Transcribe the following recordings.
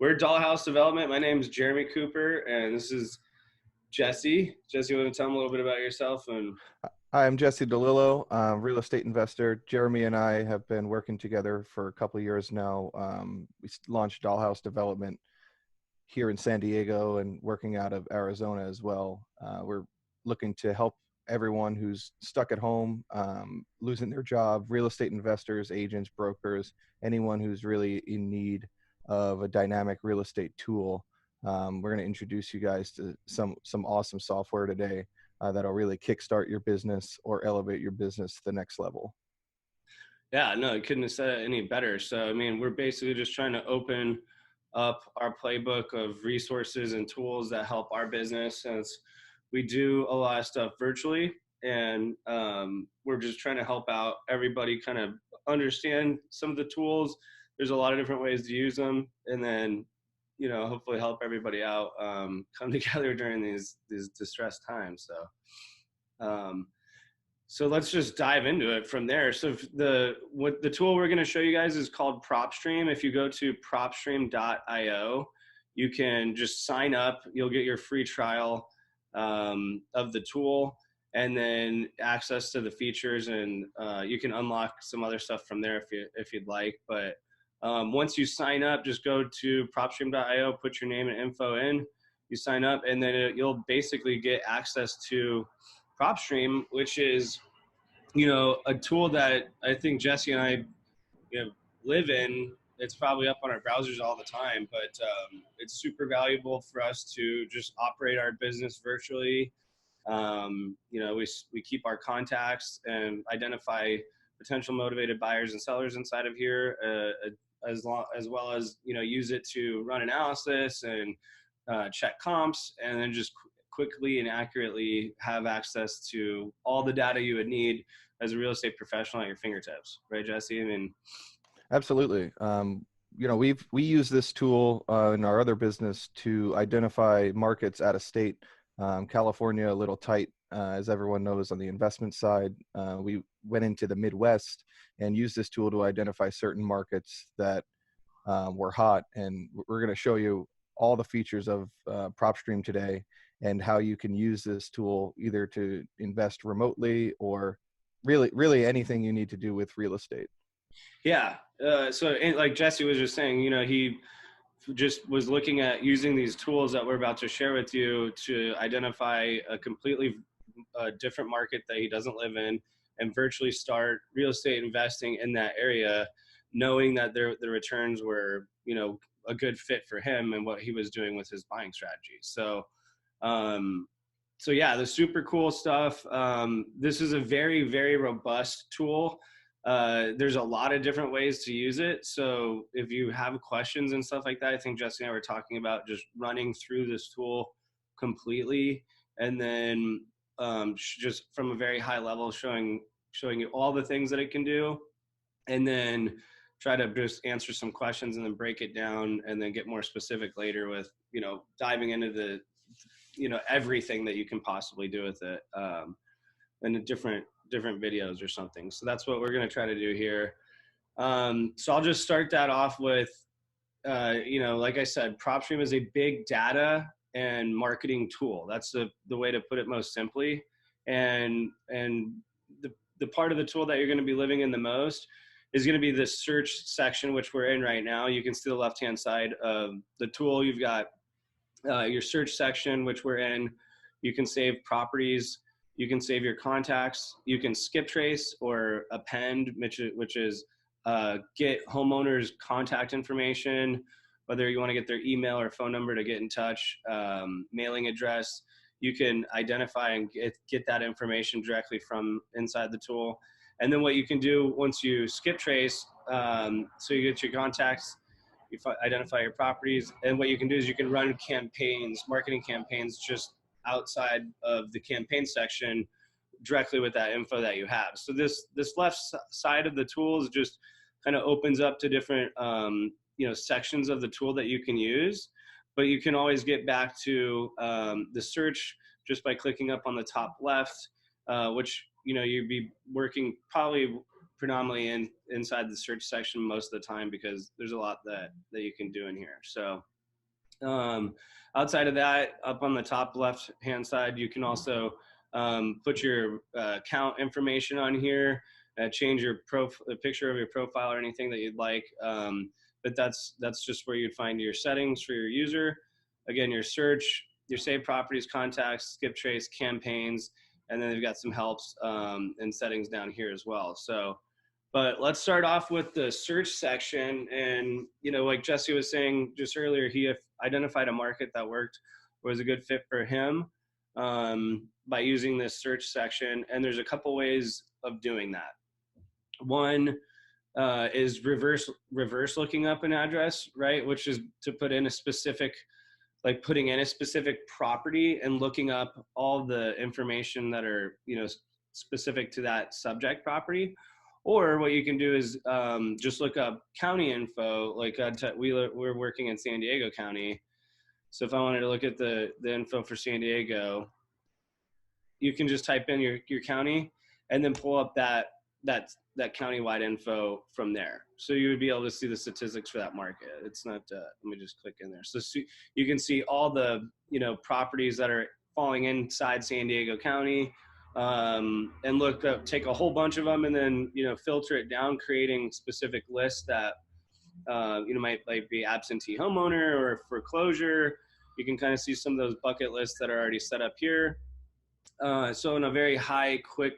We're Dollhouse Development. My name is Jeremy Cooper, and this is Jesse. Jesse, you want to tell them a little bit about yourself? And Hi, I'm Jesse DeLillo, real estate investor. Jeremy and I have been working together for a couple of years now. We launched Dollhouse Development here in San Diego and working out of Arizona as well. We're looking to help everyone who's stuck at home, losing their job, real estate investors, agents, brokers, anyone who's really in need of a dynamic real estate tool. We're going to introduce you guys to some awesome software today that'll really kickstart your business or elevate your business to the next level. yeah, no, I couldn't have said it any better. So, I mean, we're basically just trying to open up our playbook of resources and tools that help our business, since we do a lot of stuff virtually, and we're just trying to help out everybody kind of understand some of the tools. There's a lot of different ways to use them, and then hopefully help everybody out, come together during these distressed times. So let's just dive into it from there. So the tool we're going to show you guys is called PropStream. If you go to PropStream.io, you can just sign up. You'll get your free trial of the tool, and then access to the features, and you can unlock some other stuff from there if you'd like. But once you sign up, just go to PropStream.io, put your name and info in, you sign up, and then you'll basically get access to PropStream, which is, a tool that I think Jesse and I, live in. It's probably up on our browsers all the time, but it's super valuable for us to just operate our business virtually. We keep our contacts and identify potential motivated buyers and sellers inside of here, as well as use it to run analysis and check comps, and then just quickly and accurately have access to all the data you would need as a real estate professional at your fingertips, right, Jesse? I mean, Absolutely. We use this tool in our other business to identify markets out of state. California, a little tight, as everyone knows, on the investment side. We went into the Midwest and used this tool to identify certain markets that were hot. And we're going to show you all the features of PropStream today and how you can use this tool either to invest remotely or really anything you need to do with real estate. Yeah. Like Jesse was just saying, he just was looking at using these tools that we're about to share with you to identify a completely different market that he doesn't live in, and virtually start real estate investing in that area, knowing that the returns were, a good fit for him and what he was doing with his buying strategy. So yeah, the super cool stuff. This is a very, very robust tool. There's a lot of different ways to use it. So if you have questions and stuff like that, I think Jesse and I were talking about just running through this tool completely, and then just from a very high level, showing you all the things that it can do, and then try to just answer some questions and then break it down, and then get more specific later with, diving into the, everything that you can possibly do with it, in a different videos or something. So that's what we're going to try to do here. So I'll just start that off with, like I said, PropStream is a big data and marketing tool. That's the way to put it most simply. And the part of the tool that you're going to be living in the most is going to be the search section, which we're in right now. You can see the left-hand side of the tool. You've got your search section, which we're in. You can save properties. You can save your contacts. You can skip trace or append, which is get homeowners' contact information, whether you want to get their email or phone number to get in touch, mailing address. You can identify and get that information directly from inside the tool. And then what you can do once you skip trace, so you get your contacts, you identify your properties, and what you can do is you can run campaigns, marketing campaigns, just outside of the campaign section directly with that info that you have. So this left side of the tool is just kind of opens up to different sections of the tool that you can use, but you can always get back to the search just by clicking up on the top left, which you'd be working probably predominantly inside the search section most of the time, because there's a lot that you can do in here. So Um, Outside of that, up on the top left hand side, you can also put your account information on here, change your picture of your profile or anything that you'd like. But that's just where you'd find your settings for your user. Again, your search, your saved properties, contacts, skip trace, campaigns, and then they've got some helps and settings down here as well. So, but let's start off with the search section. And, you know, like Jesse was saying just earlier, he identified a market that worked, was a good fit for him by using this search section. And there's a couple ways of doing that. One is reverse looking up an address, right? Which is to put in a specific, like putting in a specific property and looking up all the information that are, you know, specific to that subject property. Or what you can do is just look up county info. Like we're working in San Diego County. So if I wanted to look at the info for San Diego, you can just type in your county and then pull up that countywide info from there. So you would be able to see the statistics for that market. It's not, let me just click in there. So you can see all the, you know, properties that are falling inside San Diego County, and look up, take a whole bunch of them and then, you know, filter it down, creating specific lists that, you know, might be absentee homeowner or foreclosure. You can kind of see some of those bucket lists that are already set up here. So in a very high, quick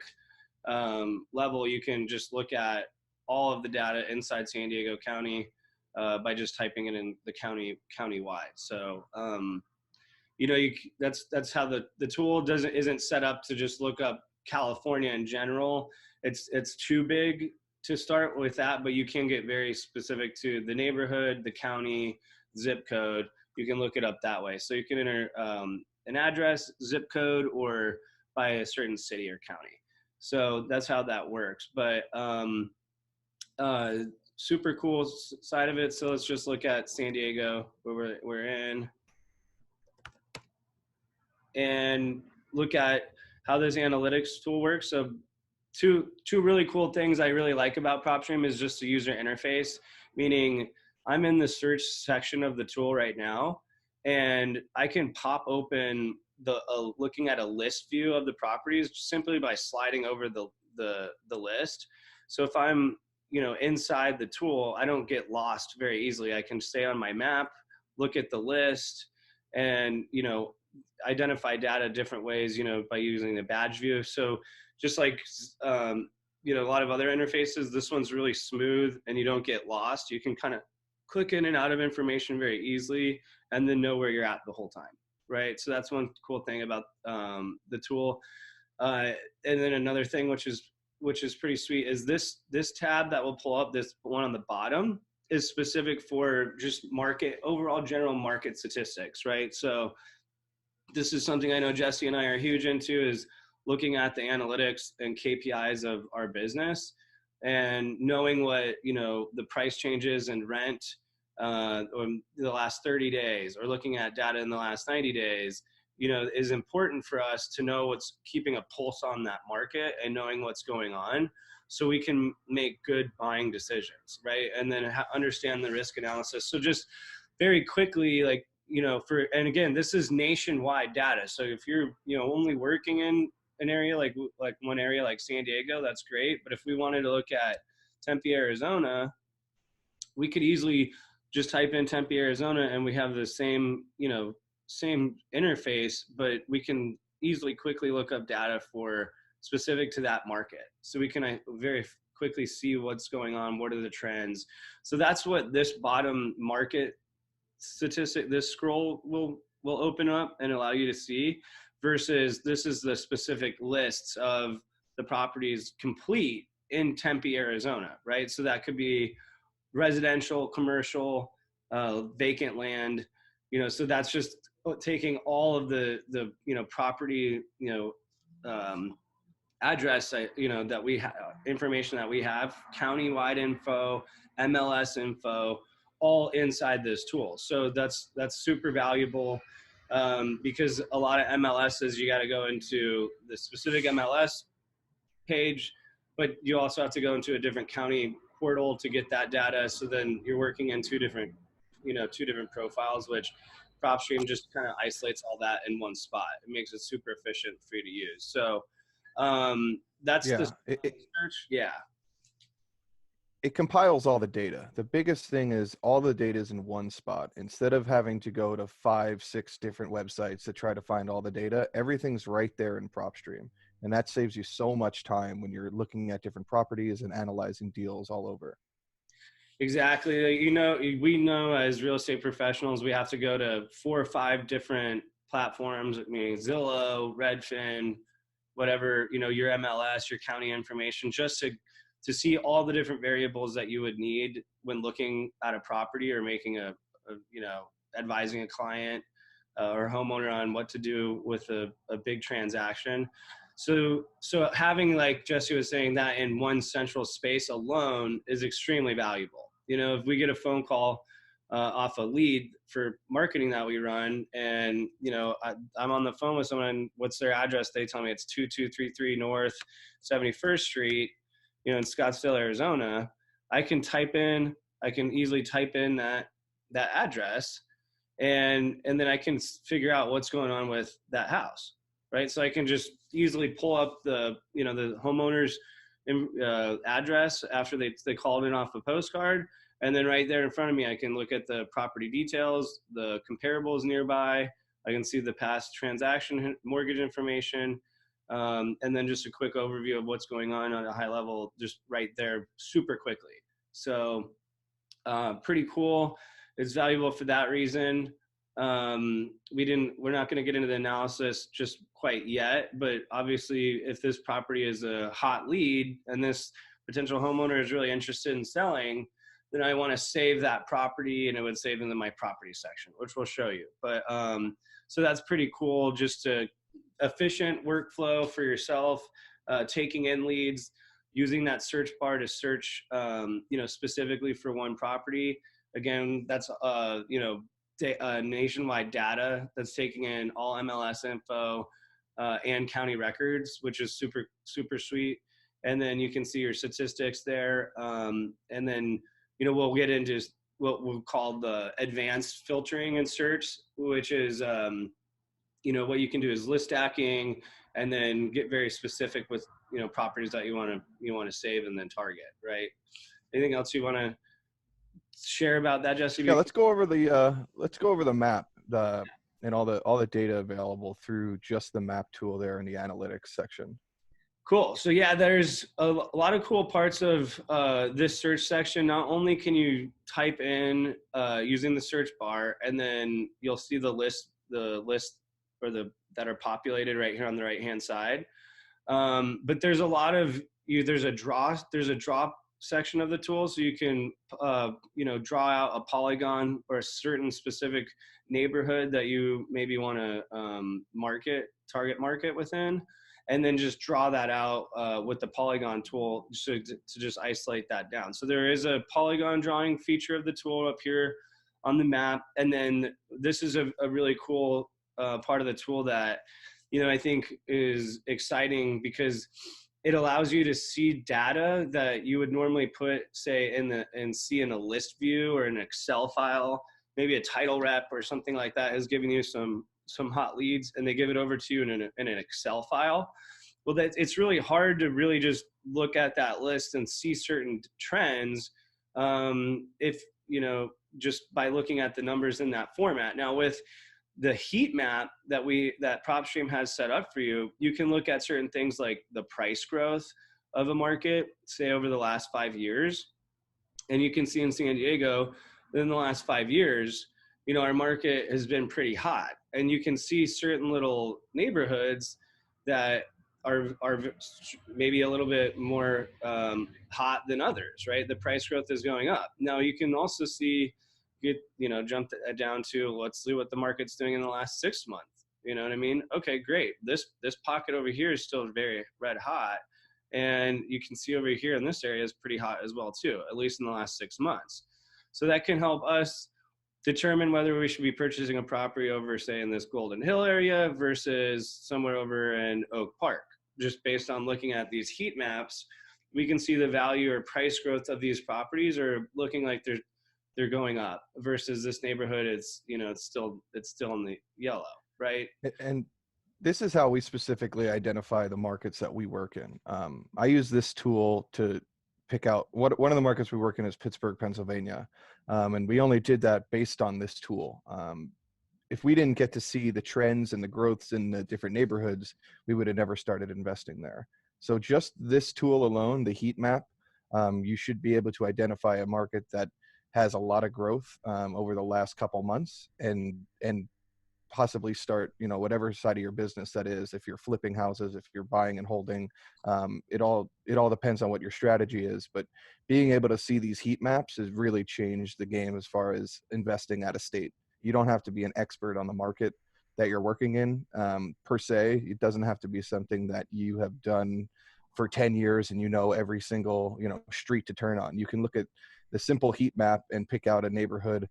level, you can just look at all of the data inside San Diego County by just typing it in the countywide. So you know, that's how the tool isn't set up to just look up California in general. It's too big to start with that, but you can get very specific to the neighborhood, the county, zip code. You can look it up that way. So you can enter an address, zip code, or by a certain city or county. So that's how that works. But super cool side of it. So let's just look at San Diego, where we're in, and look at how this analytics tool works. So two really cool things I really like about PropStream is just the user interface, meaning I'm in the search section of the tool right now, and I can pop open looking at a list view of the properties simply by sliding over the list. So if I'm, you know, inside the tool, I don't get lost very easily. I can stay on my map, look at the list, and, you know, identify data different ways, you know, by using the badge view. So just like, you know, a lot of other interfaces, this one's really smooth and you don't get lost. You can kind of click in and out of information very easily and then know where you're at the whole time, right? So that's one cool thing about the tool. And then another thing, which is pretty sweet, is this tab that will pull up, this one on the bottom, is specific for just overall general market statistics, right? So this is something I know Jesse and I are huge into, is looking at the analytics and KPIs of our business and knowing what, you know, the price changes and rent or the last 30 days, or looking at data in the last 90 days, you know, is important for us to know what's keeping a pulse on that market and knowing what's going on so we can make good buying decisions, right? And then understand the risk analysis. So just very quickly, like, you know, and again, this is nationwide data. So if you're, you know, only working in an area like one area like San Diego, that's great. But if we wanted to look at Tempe, Arizona, we could easily just type in Tempe, Arizona, and we have the same, you know, same interface, but we can easily quickly look up data for specific to that market. So we can very quickly see what's going on, what are the trends. So that's what this bottom market statistic, this scroll will open up and allow you to see, versus this is the specific lists of the properties complete in Tempe, Arizona, right? So that could be residential, commercial, vacant land, you know, so that's just taking all of the you know, property, you know, address, you know, that we have, information that we have, countywide info, MLS info, all inside this tool. So that's super valuable because a lot of MLSs, you got to go into the specific MLS page, but you also have to go into a different county portal to get that data. So then you're working in two different profiles, which PropStream just kind of isolates all that in one spot. It makes it super efficient for you to use. So that's the Yeah, search. Yeah. it compiles all the data. The biggest thing is all the data is in one spot. Instead of having to go to 5, 6 different websites to try to find all the data, everything's right there in PropStream. And that saves you so much time when you're looking at different properties and analyzing deals all over. Exactly. You know, we know as real estate professionals, we have to go to 4 or 5 different platforms, meaning Zillow, Redfin, whatever, you know, your MLS, your county information, just to see all the different variables that you would need when looking at a property or making you know, advising a client or homeowner on what to do with a big transaction. So having, like Jesse was saying, that in one central space alone is extremely valuable. You know, if we get a phone call off a lead for marketing that we run, and you know, I'm on the phone with someone, what's their address? They tell me it's 2233 North 71st Street, you know, in Scottsdale, Arizona. I can easily type in that address, and then I can figure out what's going on with that house, right? So I can just easily pull up the, you know, the homeowner's address after they called in off a postcard, and then right there in front of me, I can look at the property details, the comparables nearby. I can see the past transaction mortgage information, and then just a quick overview of what's going on a high level, just right there, super quickly. So pretty cool. It's valuable for that reason. We're not going to get into the analysis just quite yet, but obviously if this property is a hot lead and this potential homeowner is really interested in selling, then I want to save that property, and it would save in my property section, which we'll show you. But so that's pretty cool, just to efficient workflow for yourself, taking in leads, using that search bar to search, you know, specifically for one property. Again, that's, you know, nationwide data that's taking in all MLS info and county records, which is super, super sweet. And then you can see your statistics there. And then, you know, we'll get into what we'll call the advanced filtering and search, which is, you know, what you can do is list stacking, and then get very specific with, you know, properties that you want to save and then target, right? Anything else you want to share about that, Jesse? Yeah, let's go over the map, and all the data available through just the map tool there in the analytics section. Cool. So yeah, there's a lot of cool parts of this search section. Not only can you type in using the search bar, and then you'll see the list or that are populated right here on the right hand side. But there's a lot of there's a drop section of the tool, so you can you know, draw out a polygon or a certain specific neighborhood that you maybe want to target market within, and then just draw that out with the polygon tool to just isolate that down. So there is a polygon drawing feature of the tool up here on the map, and then this is a really cool part of the tool that, you know, I think is exciting, because it allows you to see data that you would normally put, say, see in a list view or an Excel file. Maybe a title rep or something like that is giving you some hot leads, and they give it over to you in an Excel file. Well, it's really hard to really just look at that list and see certain trends, if, you know, just by looking at the numbers in that format. Now with the heat map that PropStream has set up for you, you can look at certain things like the price growth of a market, say over the last 5 years. And you can see in San Diego, in the last 5 years, you know, our market has been pretty hot. And you can see certain little neighborhoods that are maybe a little bit more hot than others, right? The price growth is going up. Now you can also see, jump down to, let's see what the market's doing in the last 6 months. You know what I mean? Okay, great. This pocket over here is still very red hot. And you can see over here in this area is pretty hot as well too, at least in the last 6 months. So that can help us determine whether we should be purchasing a property over, say, in this Golden Hill area versus somewhere over in Oak Park. Just based on looking at these heat maps, we can see the value or price growth of these properties are looking like they're going up versus this neighborhood, it's, you know, it's still in the yellow, right? And this is how we specifically identify the markets that we work in. I use this tool to pick out one of the markets we work in is Pittsburgh, Pennsylvania. And we only did that based on this tool. If we didn't get to see the trends and the growths in the different neighborhoods, we would have never started investing there. So just this tool alone, the heat map, you should be able to identify a market that has a lot of growth over the last couple months, and possibly start, you know, whatever side of your business that is. If you're flipping houses, if you're buying and holding, it all depends on what your strategy is. But being able to see these heat maps has really changed the game as far as investing out of state. You don't have to be an expert on the market that you're working in, per se. It doesn't have to be something that you have done for 10 years and you know every single, you know, street to turn on. You can look at the simple heat map and pick out a neighborhood,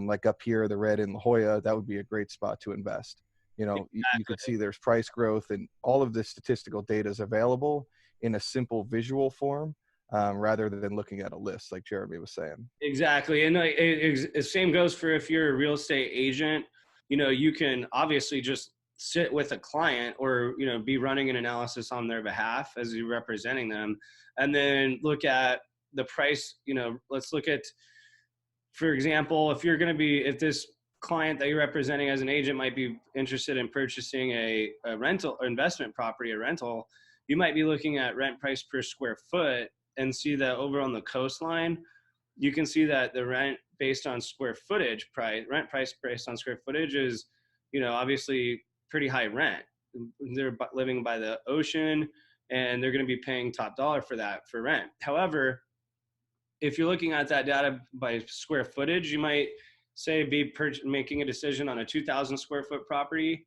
like up here, the red in La Jolla. That would be a great spot to invest. You know, you could see there's price growth, and all of this statistical data is available in a simple visual form, rather than looking at a list, like Jeremy was saying. Exactly. And like, same goes for if you're a real estate agent, you know, you can obviously just sit with a client or, you know, be running an analysis on their behalf as you're representing them, and then look at the price. You know, let's look at, for example, if you're going to be, if this client that you're representing as an agent might be interested in purchasing a rental or investment property, a rental, you might be looking at rent price per square foot and see that over on the coastline, you can see that the rent based on square footage price, rent price based on square footage is, you know, obviously pretty high rent. They're living by the ocean and they're going to be paying top dollar for that for rent. However, if you're looking at that data by square footage, you might say be making a decision on a 2,000 square foot property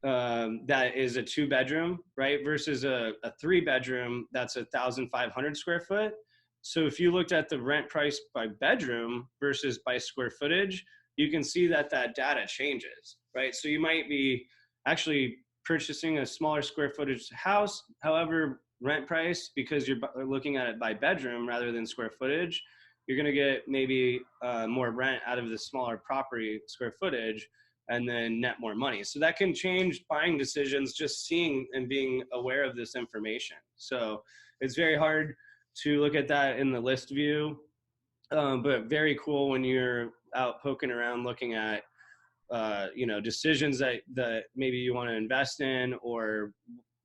that is a 2-bedroom, right? Versus a 3-bedroom that's 1,500 square foot. So if you looked at the rent price by bedroom versus by square footage, you can see that that data changes, right? So you might be actually purchasing a smaller square footage house. However, rent price, because you're looking at it by bedroom rather than square footage, you're going to get maybe more rent out of the smaller property square footage and then net more money. So that can change buying decisions, just seeing and being aware of this information. So it's very hard to look at that in the list view, but very cool when you're out poking around looking at you know, decisions that maybe you want to invest in, or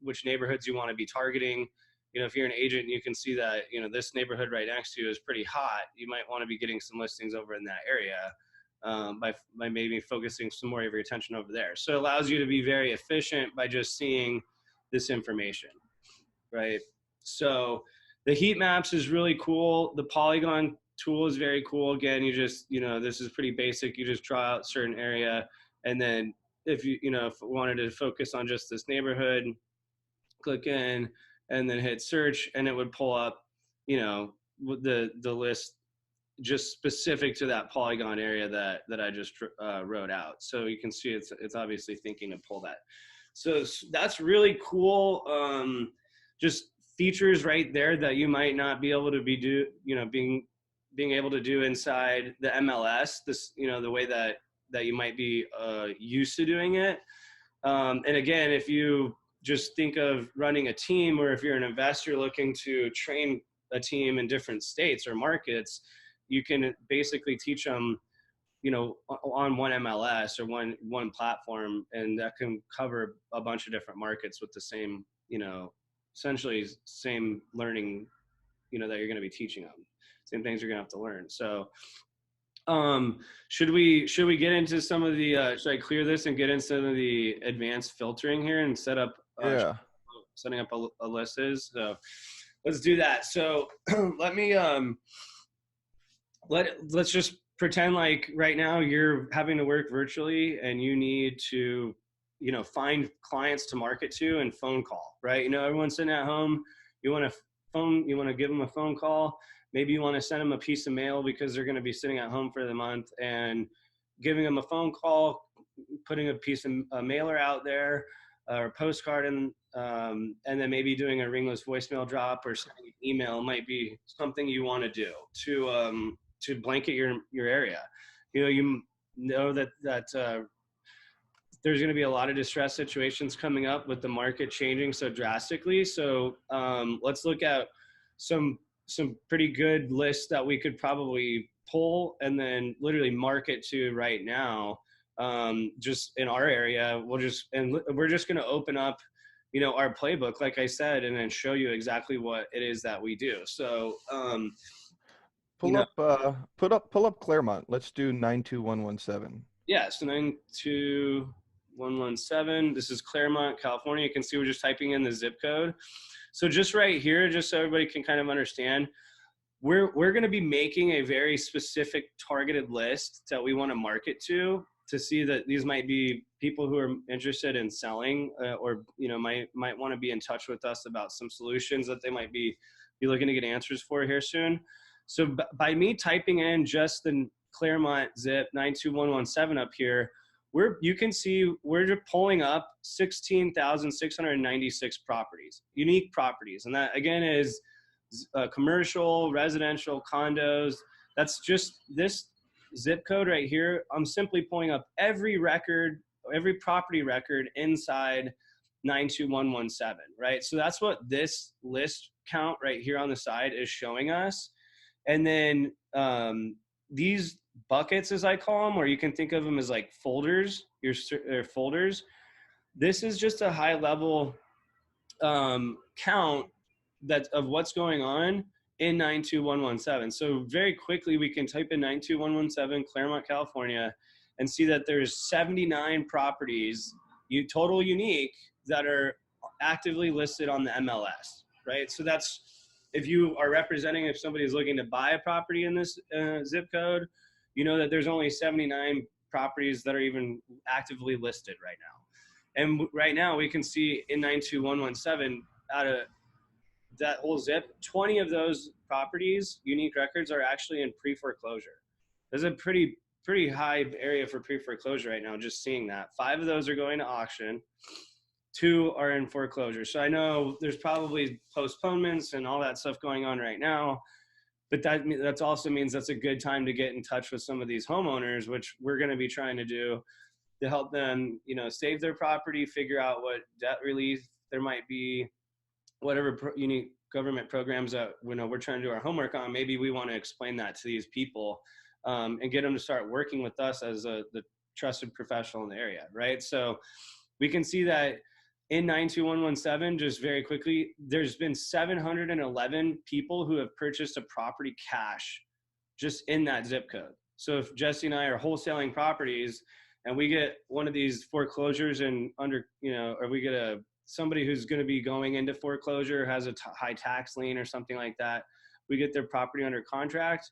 which neighborhoods you want to be targeting. You know, if you're an agent, you can see that, you know, this neighborhood right next to you is pretty hot. You might want to be getting some listings over in that area, by maybe focusing some more of your attention over there. So it allows you to be very efficient by just seeing this information, right? So the heat maps is really cool. The polygon tool is very cool. Again, you just, you know, this is pretty basic. You just draw out a certain area, and then if you know, if wanted to focus on just this neighborhood, click in and then hit search, and it would pull up, you know, the list just specific to that polygon area that I just wrote out. So you can see it's obviously thinking to pull that. So that's really cool. Just features right there that you might not be able to being able to do inside the MLS. This, you know, the way that you might be used to doing it. And again, if you just think of running a team, or if you're an investor looking to train a team in different states or markets, you can basically teach them, you know, on one MLS or one platform, and that can cover a bunch of different markets with the same, you know, essentially same learning, you know, that you're going to be teaching them, same things you're going to have to learn. So should we get into some of the should I clear this and get into some of the advanced filtering here and set up Yeah. setting up a list is? So let's do that. So let me let's just pretend like right now you're having to work virtually and you need to, you know, find clients to market to and phone call, right? You know, everyone's sitting at home. You want to give them a phone call. Maybe you want to send them a piece of mail because they're going to be sitting at home for the month, and giving them a phone call, putting a piece of a mailer out there or postcard, and then maybe doing a ringless voicemail drop or sending an email might be something you want to do to to blanket your area. You know that there's going to be a lot of distress situations coming up with the market changing so drastically. So let's look at some pretty good lists that we could probably pull and then literally market to right now. Just in our area, we're just going to open up, our playbook, like I said, and then show you exactly what it is that we do. So, Pull up Claremont. Let's do 92117. yeah, so 92117. This is Claremont, California. You can see we're just typing in the zip code. So just right here, just so everybody can kind of understand, we're going to be making a very specific targeted list that we want to market to see that these might be people who are interested in selling or might want to be in touch with us about some solutions that they might be looking to get answers for here soon. So by me typing in just the Claremont zip 92117 up here, you can see we're just pulling up 16,696 properties, unique properties. And that again is commercial, residential, condos. That's just this zip code right here. I'm simply pulling up every property record inside 92117, right? So that's what this list count right here on the side is showing us. And then these buckets, as I call them, or you can think of them as like folders, your folders. This is just a high level count of what's going on in 92117. So very quickly we can type in 92117 Claremont, California, and see that there's 79 properties, total unique, that are actively listed on the MLS, right? So that's, if you are representing, if somebody is looking to buy a property in this zip code, you know that there's only 79 properties that are even actively listed right now. And right now we can see in 92117, out of that whole zip, 20 of those properties, unique records, are actually in pre-foreclosure. There's a pretty high area for pre-foreclosure right now, just seeing that. 5 of those are going to auction. 2 are in foreclosure. So I know there's probably postponements and all that stuff going on right now, but that also means that's a good time to get in touch with some of these homeowners, which we're going to be trying to do to help them, save their property, figure out what debt relief there might be, whatever unique government programs that we're trying to do our homework on. Maybe we want to explain that to these people and get them to start working with us as the trusted professional in the area, right? So we can see that in 92117, just very quickly, there's been 711 people who have purchased a property cash just in that zip code. So if Jesse and I are wholesaling properties and we get one of these foreclosures and or we get somebody who's going to be going into foreclosure, has a high tax lien or something like that, we get their property under contract,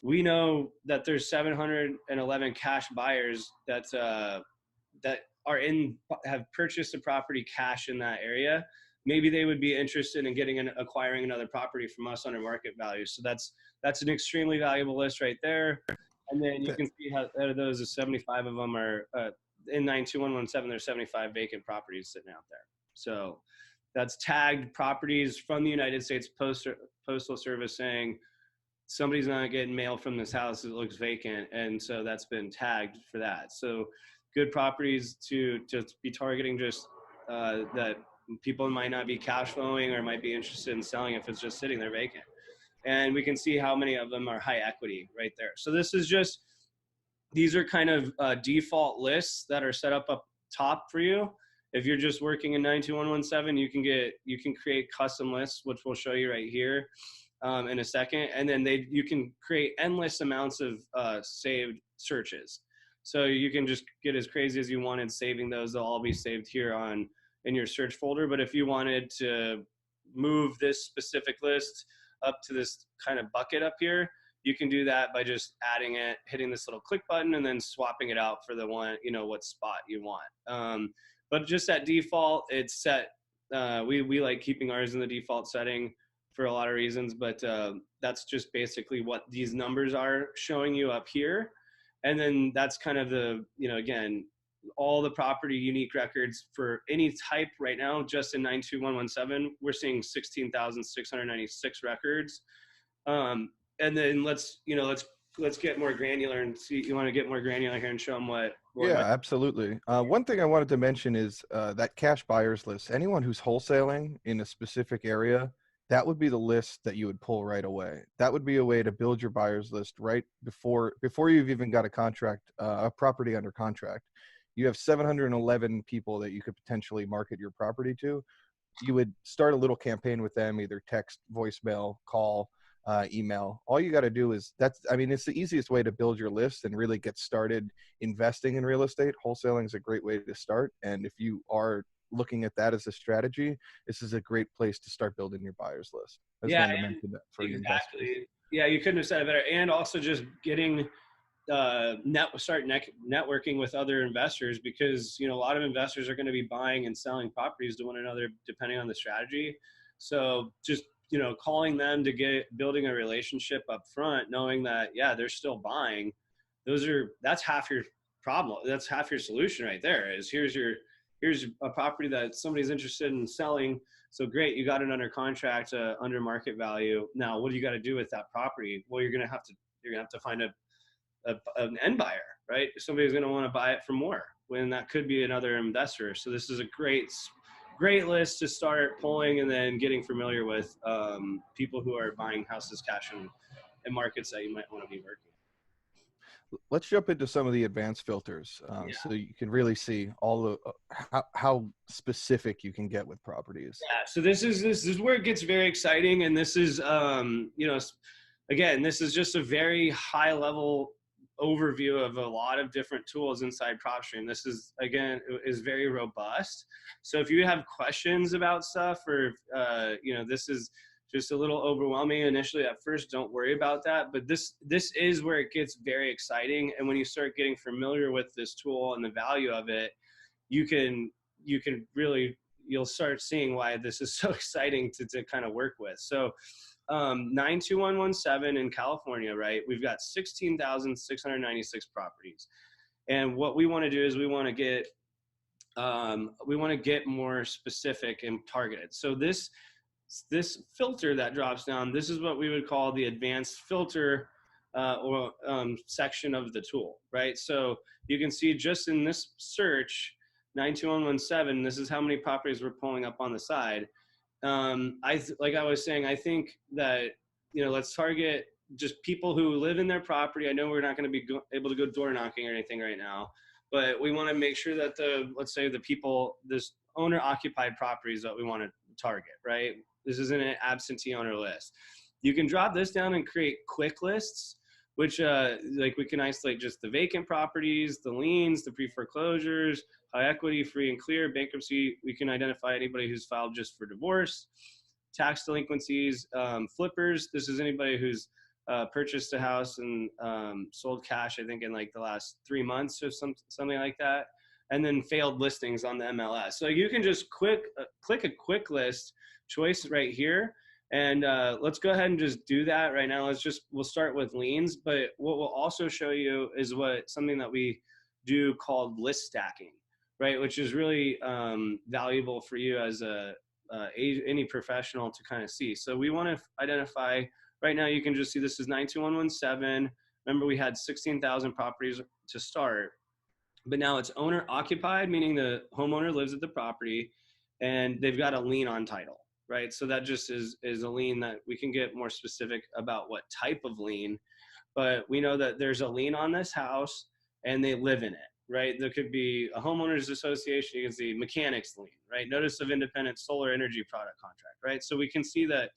we know that there's 711 cash buyers that have purchased a property cash in that area. Maybe they would be interested in acquiring another property from us under market value. So that's an extremely valuable list right there. And then you can see how out of those, 75 of them are in 92117. There's 75 vacant properties sitting out there. So that's tagged properties from the United States Postal Service saying somebody's not getting mail from this house, it looks vacant, and so that's been tagged for that. So good properties to just be targeting, just that people might not be cash flowing or might be interested in selling if it's just sitting there vacant. And we can see how many of them are high equity right there. So these are kind of default lists that are set up top for you. If you're just working in 92117, you can create custom lists, which we'll show you right here in a second. And then you can create endless amounts of saved searches. So you can just get as crazy as you wanted saving those. They'll all be saved here in your search folder. But if you wanted to move this specific list up to this kind of bucket up here, you can do that by just adding it, hitting this little click button, and then swapping it out for the one, what spot you want. But just at default, it's set. We like keeping ours in the default setting for a lot of reasons, but that's just basically what these numbers are showing you up here. And then that's kind of again, all the property unique records for any type right now, just in 92117, we're seeing 16,696 records. and then let's get more granular and see. You want to get more granular here and show them what Yeah, absolutely. One thing I wanted to mention is that cash buyers list. Anyone who's wholesaling in a specific area, that would be the list that you would pull right away. That would be a way to build your buyers list right before you've even got a contract, a property under contract. You have 711 people that you could potentially market your property to. You would start a little campaign with them, either text, voicemail, call, email. All you got to do is it's the easiest way to build your list and really get started investing in real estate. Wholesaling is a great way to start. And if you are looking at that as a strategy, this is a great place to start building your buyers list. I just Yeah, wanted to mention that for your investors. exactly. Yeah, you couldn't have said it better. And also just getting networking with other investors, because a lot of investors are going to be buying and selling properties to one another depending on the strategy. So just calling them to get building a relationship up front, knowing that they're still buying. That's half your problem. That's half your solution right there. Is here's a property that somebody's interested in selling. So great, you got it under contract, under market value. Now, what do you got to do with that property? Well, you're gonna have to find an end buyer, right? Somebody's going to want to buy it for more when that could be another investor. So this is a great list to start pulling and then getting familiar with people who are buying houses cash in markets that you might want to be working. Let's jump into some of the advanced filters, so you can really see all the how specific you can get with properties. Yeah. So this is where it gets very exciting, and this is again, this is just a very high level overview of a lot of different tools inside PropStream. This is very robust. So if you have questions about stuff, or this is just a little overwhelming initially at first, don't worry about that. But this is where it gets very exciting. And when you start getting familiar with this tool and the value of it, you'll start seeing why this is so exciting to kind of work with. So 92117 in California, right? We've got 16,696 properties. And what we want to do is we want to get more specific and targeted. So this filter that drops down, this is what we would call the advanced filter section of the tool, right? So you can see just in this search, 92117, this is how many properties we're pulling up on the side. Like I was saying, I think that, let's target just people who live in their property. I know we're not going to be able to go door knocking or anything right now, but we want to make sure that this owner occupied properties that we want to target, right? This isn't an absentee owner list. You can drop this down and create quick lists, which we can isolate just the vacant properties, the liens, the pre-foreclosures, high equity, free and clear, bankruptcy. We can identify anybody who's filed just for divorce, tax delinquencies, flippers. This is anybody who's purchased a house and sold cash, I think, in like the last 3 months or something like that. And then failed listings on the MLS. So you can just click a quick list choice right here. And let's go ahead and just do that right now. We'll start with liens, but what we'll also show you is something that we do called list stacking, right? Which is really valuable for you as any professional to kind of see. So we want to identify, right now you can just see this is 92117. Remember, we had 16,000 properties to start, but now it's owner occupied, meaning the homeowner lives at the property and they've got a lien on title. Right. So that just is a lien that we can get more specific about what type of lien, but we know that there's a lien on this house and they live in it, right? There could be a homeowners association. You can see mechanics lien, right? Notice of independent solar energy product contract, right? So we can see that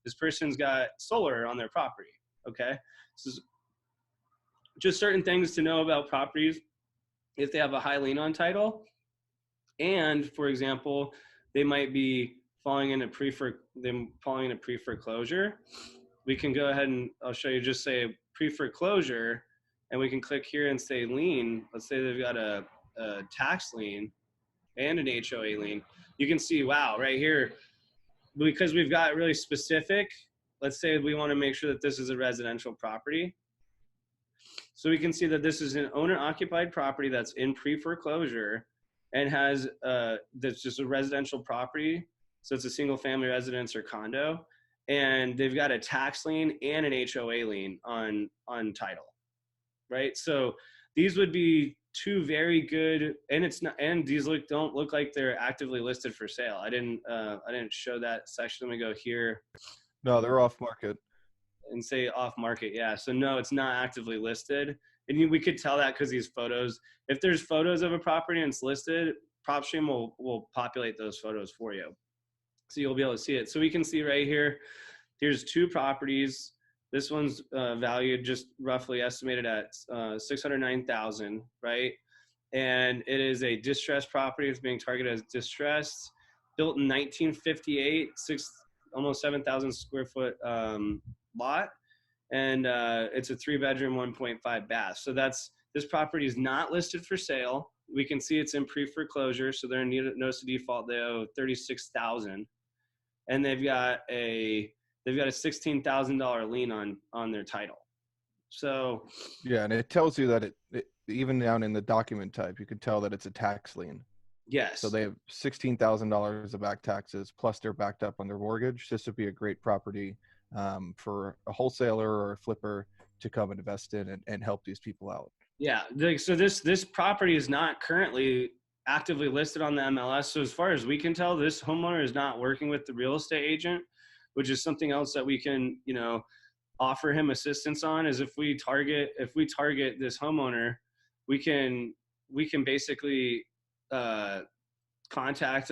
this person's got solar on their property. Okay. So just certain things to know about properties if they have a high lien on title. And for example, they might be falling in a pre-foreclosure. We can go ahead and I'll show you, just say pre-foreclosure, and we can click here and say lien. Let's say they've got a tax lien and an HOA lien. You can see, wow, right here, because we've got really specific, let's say we want to make sure that this is a residential property. So we can see that this is an owner occupied property that's in pre-foreclosure and has that's just a residential property. So it's a single family residence or condo. and they've got a tax lien and an HOA lien on title, right? So these would be two very good, and it's not, and these don't look like they're actively listed for sale. I didn't show that section. Let me go here No, they're off market. and say off market. Yeah. So no, it's not actively listed. And we could tell that because these photos, if there's photos of a property and it's listed, PropStream will populate those photos for you. So you'll be able to see it. So we can see right here, here's two properties. This one's valued just roughly estimated at 609,000, right? And it is a distressed property. It's being targeted as distressed, built in 1958, almost 7,000 square foot lot, and it's a 3-bedroom, 1.5 bath. So this property is not listed for sale. We can see it's in pre-foreclosure, so they're in notice of default. They owe 36,000, and they've got a $16,000 lien on their title. So yeah, and it tells you that it even down in the document type, you could tell that it's a tax lien. yes. So they have $16,000 of back taxes, plus they're backed up on their mortgage. This would be a great property for a wholesaler or a flipper to come and invest in and help these people out. Yeah. So this property is not currently actively listed on the MLS. So as far as we can tell, this homeowner is not working with the real estate agent, which is something else that we can, offer him assistance on. Is if we target this homeowner, we can basically contact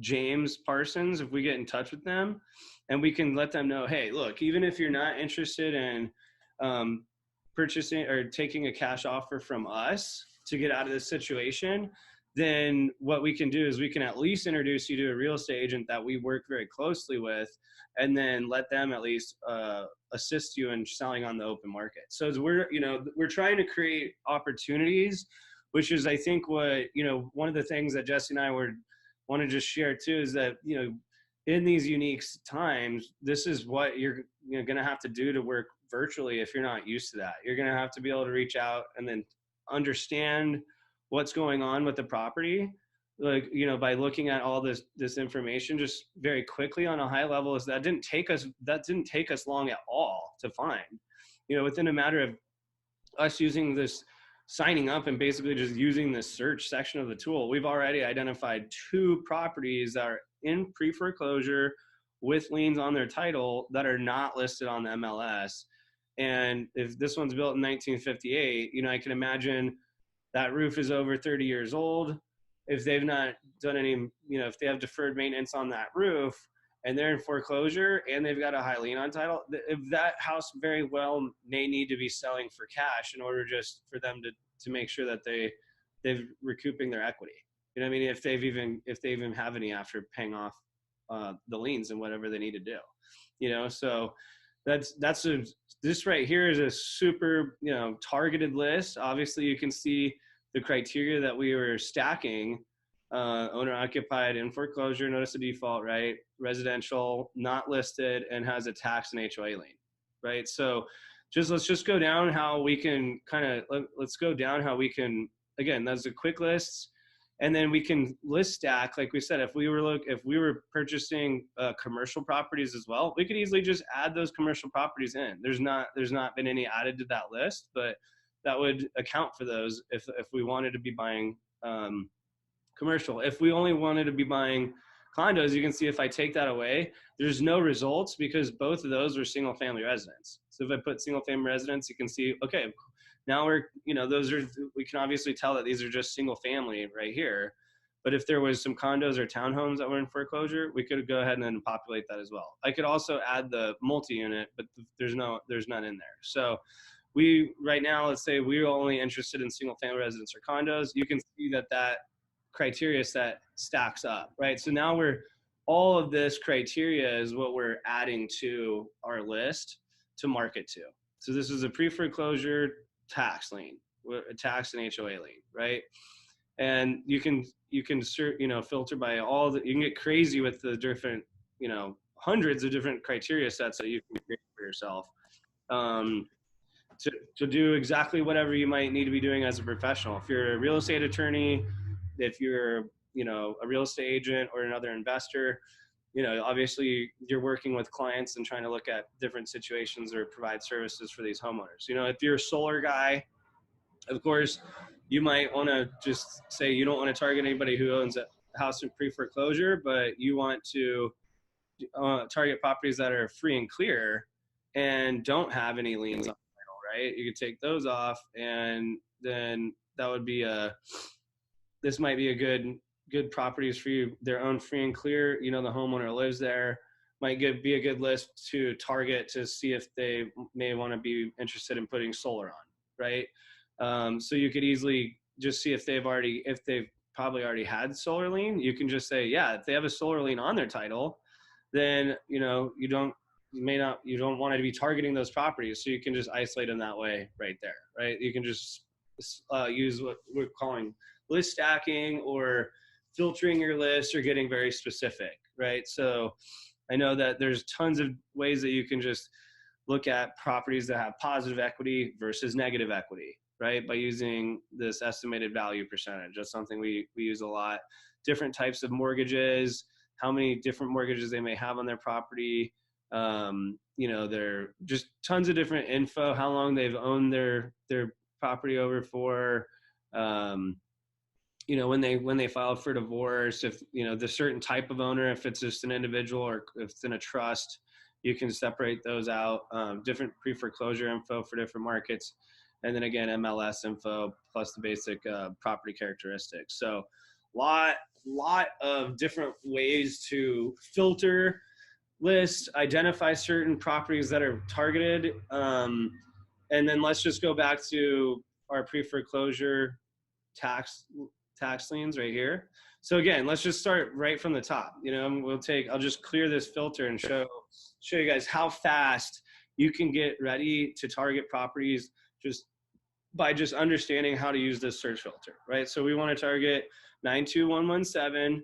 James Parsons if we get in touch with them, and we can let them know, hey, look, even if you're not interested in purchasing or taking a cash offer from us to get out of this situation, then what we can do is we can at least introduce you to a real estate agent that we work very closely with, and then let them at least assist you in selling on the open market. So as we're trying to create opportunities, which is, I think, what, one of the things that Jesse and I want to just share too, is that, in these unique times, this is what you're going to have to do to work virtually. If you're not used to that, you're going to have to be able to reach out and then understand what's going on with the property, like, by looking at all this information just very quickly on a high level. Is that didn't take us long at all to find, within a matter of us using this, signing up and basically just using this search section of the tool, we've already identified 2 properties that are in pre-foreclosure with liens on their title that are not listed on the MLS. And if this one's built in 1958, I can imagine that roof is over 30 years old. If they've not done any, if they have deferred maintenance on that roof and they're in foreclosure and they've got a high lien on title, if that house very well may need to be selling for cash in order just for them to make sure that they've recouping their equity. You know what I mean? If they even have any after paying off the liens and whatever they need to do, so this right here is a super, targeted list. Obviously you can see the criteria that we were stacking: owner occupied, in foreclosure, notice of default, right? Residential, not listed, and has a tax and HOA lien, right? So let's just go down how we can let's go down how we can, again, that's a quick list. And then we can list stack, like we said, if we were purchasing commercial properties as well, we could easily just add those commercial properties in. There's not been any added to that list, but that would account for those if we wanted to be buying commercial. If we only wanted to be buying condos, you can see if I take that away, there's no results because both of those were single family residents. So if I put single family residents, you can see, okay, now we can obviously tell that these are just single family right here. But if there was some condos or townhomes that were in foreclosure, we could go ahead and then populate that as well. I could also add the multi-unit, but there's none in there. So right now, let's say we're only interested in single family residents or condos. You can see that criteria set stacks up, right? So now all of this criteria is what we're adding to our list to market to. So this is a pre-foreclosure tax lien, a tax and HOA lien, right? And you can filter by you can get crazy with the different, hundreds of different criteria sets that you can create for yourself. To do exactly whatever you might need to be doing as a professional. If you're a real estate attorney, if you're, a real estate agent or another investor, you know, obviously you're working with clients and trying to look at different situations or provide services for these homeowners. You know, if you're a solar guy, of course, you might want to just say you don't want to target anybody who owns a house in pre-foreclosure, but you want to target properties that are free and clear and don't have any liens on the title, right? You could take those off, and then that would be this might be a good properties for you. They're owned free and clear. You know, the homeowner lives there. Might be a good list to target to see if they may want to be interested in putting solar on, right? So you could easily just see if they've probably already had solar lien. You can just say, yeah, if they have a solar lien on their title, then you know you don't want to be targeting those properties. So you can just isolate them that way right there, right? You can just use what we're calling list stacking or filtering your list or getting very specific, right? So I know that there's tons of ways that you can just look at properties that have positive equity versus negative equity, right? By using this estimated value percentage. That's something we use a lot. Different types of mortgages, how many different mortgages they may have on their property. You know, they're just tons of different info, how long they've owned their property over for, you know, when they filed for divorce, if, you know, the certain type of owner, if it's just an individual or if it's in a trust, you can separate those out. Different pre-foreclosure info for different markets. And then again, MLS info plus the basic property characteristics. So lot of different ways to filter, list, identify certain properties that are targeted. And then let's just go back to our pre-foreclosure tax liens right here. So again, let's just start right from the top. You know, I'll just clear this filter and show you guys how fast you can get ready to target properties just by just understanding how to use this search filter, right? So we want to target 92117,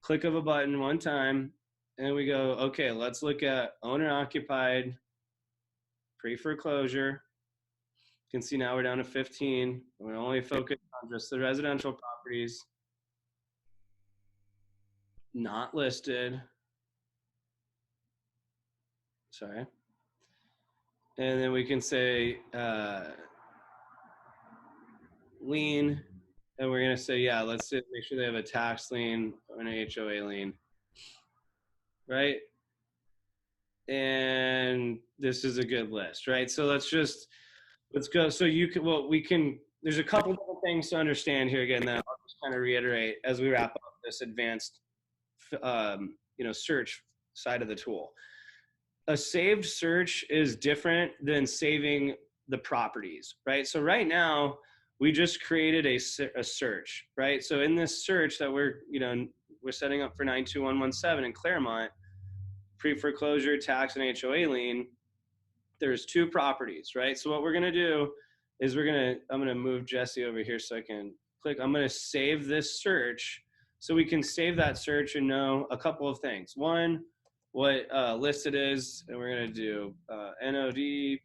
click of a button one time, and we go, okay, let's look at owner occupied, pre-foreclosure. You can see now we're down to 15. We're only focused on just the residential properties, not listed. Sorry. And then we can say lien, and we're going to say, yeah, let's make sure they have a tax lien or an HOA lien, right? And this is a good list, right? So let's go. So there's a couple different things to understand here again that I'll just kind of reiterate as we wrap up this advanced, you know, search side of the tool. A saved search is different than saving the properties, right? So right now we just created a search, right? So in this search that we're setting up for 92117 in Claremont, pre-foreclosure, tax, and HOA lien, there's 2 properties, right? So what we're going to do is I'm going to move Jesse over here so I can click. I'm going to save this search so we can save that search and know a couple of things. One, what list it is, and we're going to do NOD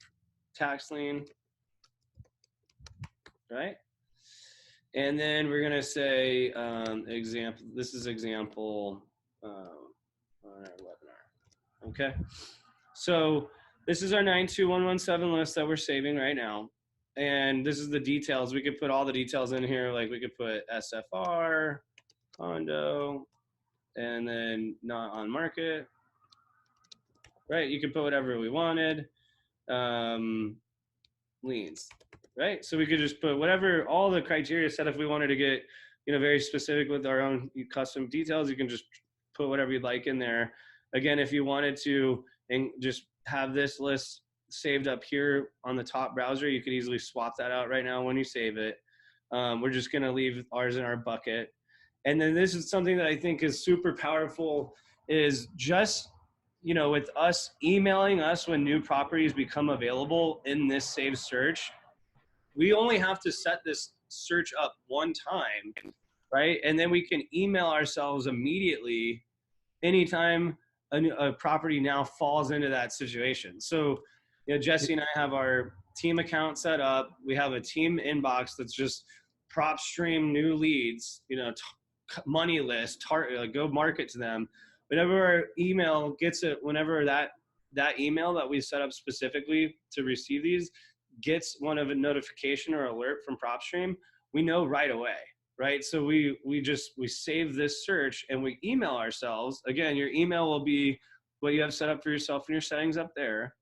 tax lien, right? And then we're going to say example. This is example on our webinar. Okay. So this is our 92117 list that we're saving right now. And this is the details. We could put all the details in here. Like we could put SFR, condo, and then not on market, right? You could put whatever we wanted. Liens, right? So we could just put whatever, all the criteria set. If we wanted to get, you know, very specific with our own custom details, you can just put whatever you'd like in there. Again, if you wanted to and just have this list saved up here on the top browser, you could easily swap that out right now when you save it. We're just going to leave ours in our bucket. And then this is something that I think is super powerful, is just, you know, with us emailing us when new properties become available in this saved search, we only have to set this search up one time, right? And then we can email ourselves immediately anytime a property now falls into that situation. So, you know, Jesse and I have our team account set up. We have a team inbox that's just PropStream new leads, you know, money list, go market to them. whenever our email gets it, whenever that email that we set up specifically to receive these gets one of a notification or alert from PropStream, we know right away, right? So we save this search and we email ourselves. Again, your email will be what you have set up for yourself in your settings up there.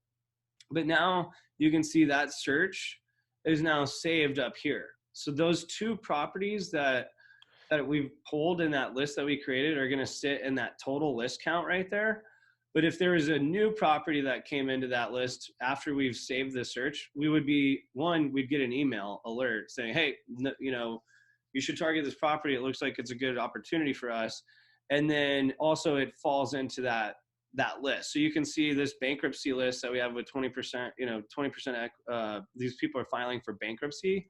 But now you can see that search is now saved up here. So those two properties that we've pulled in that list that we created are going to sit in that total list count right there. But if there is a new property that came into that list after we've saved the search, we would be, we'd get an email alert saying, hey, you know, you should target this property. It looks like it's a good opportunity for us. And then also it falls into that list. So you can see this bankruptcy list that we have with 20%, 20%, these people are filing for bankruptcy.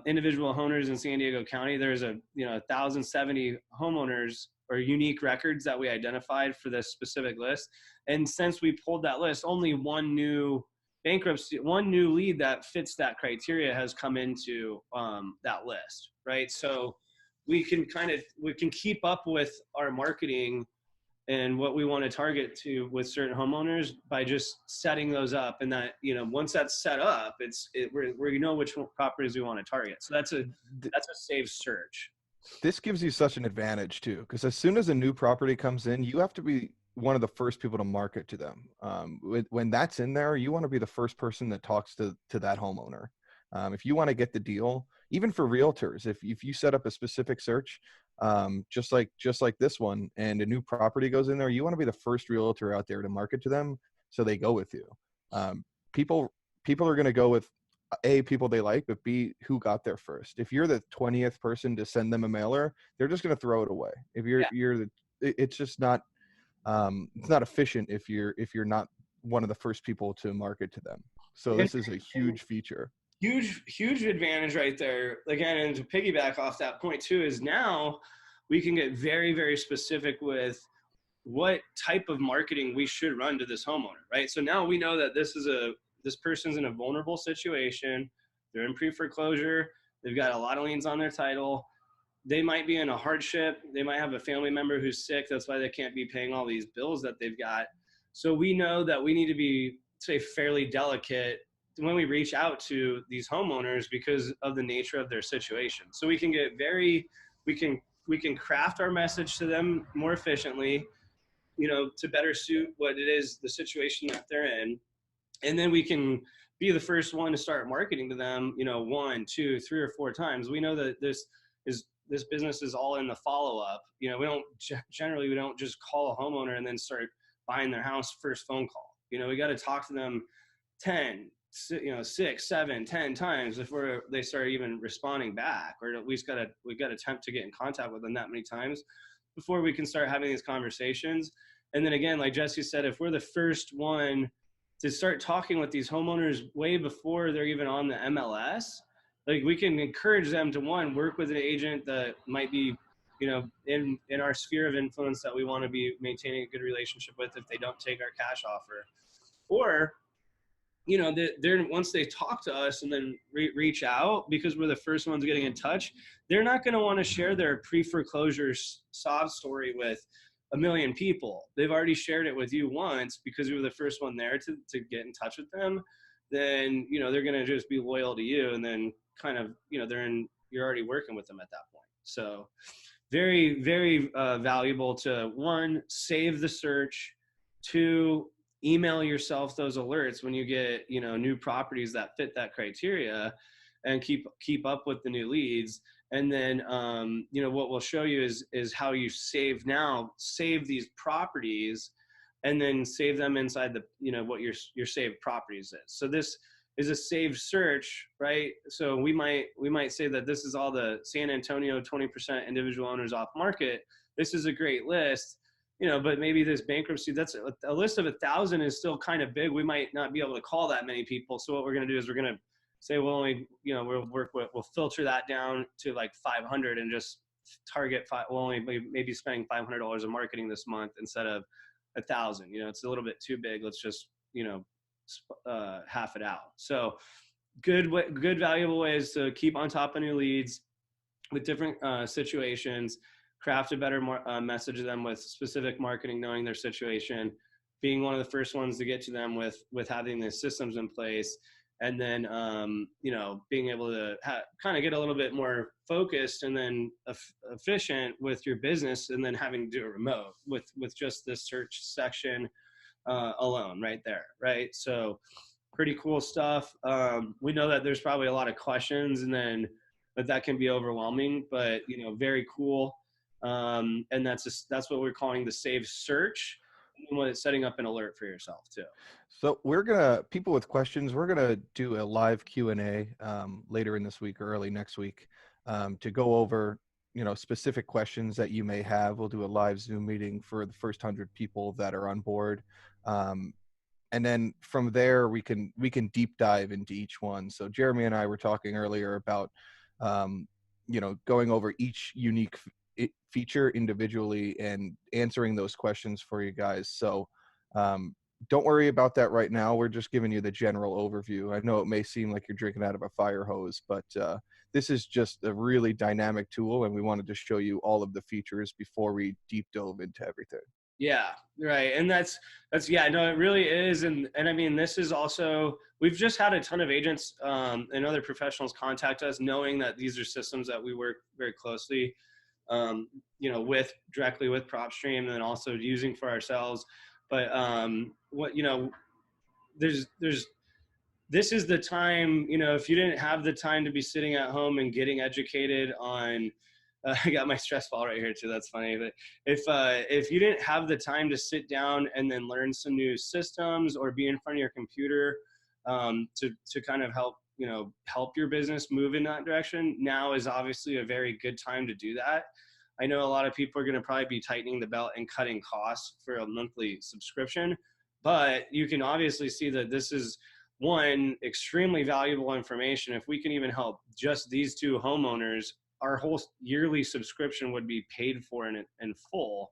Individual owners in San Diego County, there's 1,070 homeowners or unique records that we identified for this specific list. And since we pulled that list, only one new lead that fits that criteria has come into that list, right? So we can keep up with our marketing and what we want to target to with certain homeowners by just setting those up. And that, once that's set up, we know which properties we want to target. So that's a safe search. This gives you such an advantage too, because as soon as a new property comes in, you have to be one of the first people to market to them. When that's in there, you want to be the first person that talks to that homeowner. If you want to get the deal, even for realtors, if you set up a specific search, just like this one, and a new property goes in there, you want to be the first realtor out there to market to them, so they go with you. People are going to go with A, people they like, but B, who got there first. If you're the 20th person to send them a mailer, they're just going to throw it away. If it's just not it's not efficient if you're not one of the first people to market to them. So this is a huge feature. Huge advantage right there. Again, and to piggyback off that point too, is now we can get very, very specific with what type of marketing we should run to this homeowner, right? So now we know that this person's in a vulnerable situation. They're in pre-foreclosure. They've got a lot of liens on their title. They might be in a hardship. They might have a family member who's sick. That's why they can't be paying all these bills that they've got. So we know that we need to be, say, fairly delicate when we reach out to these homeowners because of the nature of their situation. So we can we can craft our message to them more efficiently, to better suit what it is, the situation that they're in. And then we can be the first one to start marketing to them, 1, 2, 3, or 4 times. We know that this business is all in the follow-up. We don't just call a homeowner and then start buying their house first phone call. We got to talk to them 10, 6, 7, 10 times before they start even responding back, or at least we've got to attempt to get in contact with them that many times before we can start having these conversations. And then again, like Jesse said, if we're the first one to start talking with these homeowners way before they're even on the MLS, like we can encourage them to work with an agent that might be, in our sphere of influence that we want to be maintaining a good relationship with if they don't take our cash offer. Or, they're once they talk to us and then reach out, because we're the first ones getting in touch, they're not going to want to share their pre-foreclosure sob story with a million people. They've already shared it with you once because you were the first one there to get in touch with them. Then, they're going to just be loyal to you, and then kind of, you're already working with them at that point. So very, very valuable to, 1, save the search, 2, email yourself those alerts when you get, new properties that fit that criteria, and keep up with the new leads. And then, what we'll show you is how you save these properties, and then save them inside the, what your saved properties is. So this is a saved search, right? So we might say that this is all the San Antonio 20% individual owners off market. This is a great list, but maybe this bankruptcy, that's a list of 1,000 is still kind of big. We might not be able to call that many people. So what we're going to do is we're going to say, we'll only, we'll filter that down to like 500 and just target we'll only maybe spending $500 of marketing this month instead of 1,000. It's a little bit too big. Let's just, half it out. So good valuable ways to keep on top of new leads with different situations. craft a better message to them with specific marketing, knowing their situation, being one of the first ones to get to them with having the systems in place, and then you know, being able to kind of get a little bit more focused and then efficient with your business, and then having to do it remote with just this search section alone right there, right? So pretty cool stuff. We know that there's probably a lot of questions, and then that can be overwhelming, but you know, very cool. And that's what we're calling the save search, and when it's setting up an alert for yourself too. So people with questions, we're gonna do a live Q&A later in this week or early next week to go over, you know, specific questions that you may have. We'll do a live Zoom meeting for the first 100 people that are on board. And then from there, we can deep dive into each one. So Jeremy and I were talking earlier about, you know, going over each unique feature individually and answering those questions for you guys. So don't worry about that right now. We're just giving you the general overview. I know it may seem like you're drinking out of a fire hose, but this is just a really dynamic tool, and we wanted to show you all of the features before we deep dove into everything. Yeah, right. And that's yeah, no, it really is. And I mean, this is also, we've just had a ton of agents and other professionals contact us, knowing that these are systems that we work very closely, you know, directly with PropStream, and then also using for ourselves. But what, you know, this is the time, you know, if you didn't have the time to be sitting at home and getting educated on, I got my stress ball right here too. That's funny. But if you didn't have the time to sit down and then learn some new systems or be in front of your computer to kind of help your business move in that direction, now is obviously a very good time to do that. I know a lot of people are going to probably be tightening the belt and cutting costs for a monthly subscription, but you can obviously see that this is one extremely valuable information. If we can even help just these two homeowners, our whole yearly subscription would be paid for in full.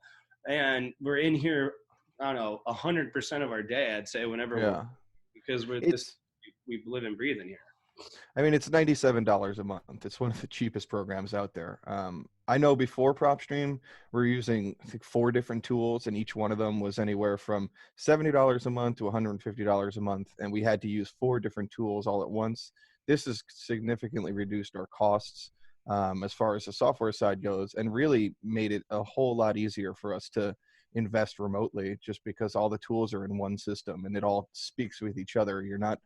And we're in here, I don't know, 100% of our day, I'd say, whenever because we live and breathe in here. I mean, it's $97 a month. It's one of the cheapest programs out there. I know before PropStream, we're using, I think, 4 different tools, and each one of them was anywhere from $70 a month to $150 a month, and we had to use 4 different tools all at once. This has significantly reduced our costs as far as the software side goes, and really made it a whole lot easier for us to invest remotely, just because all the tools are in one system and it all speaks with each other. You're not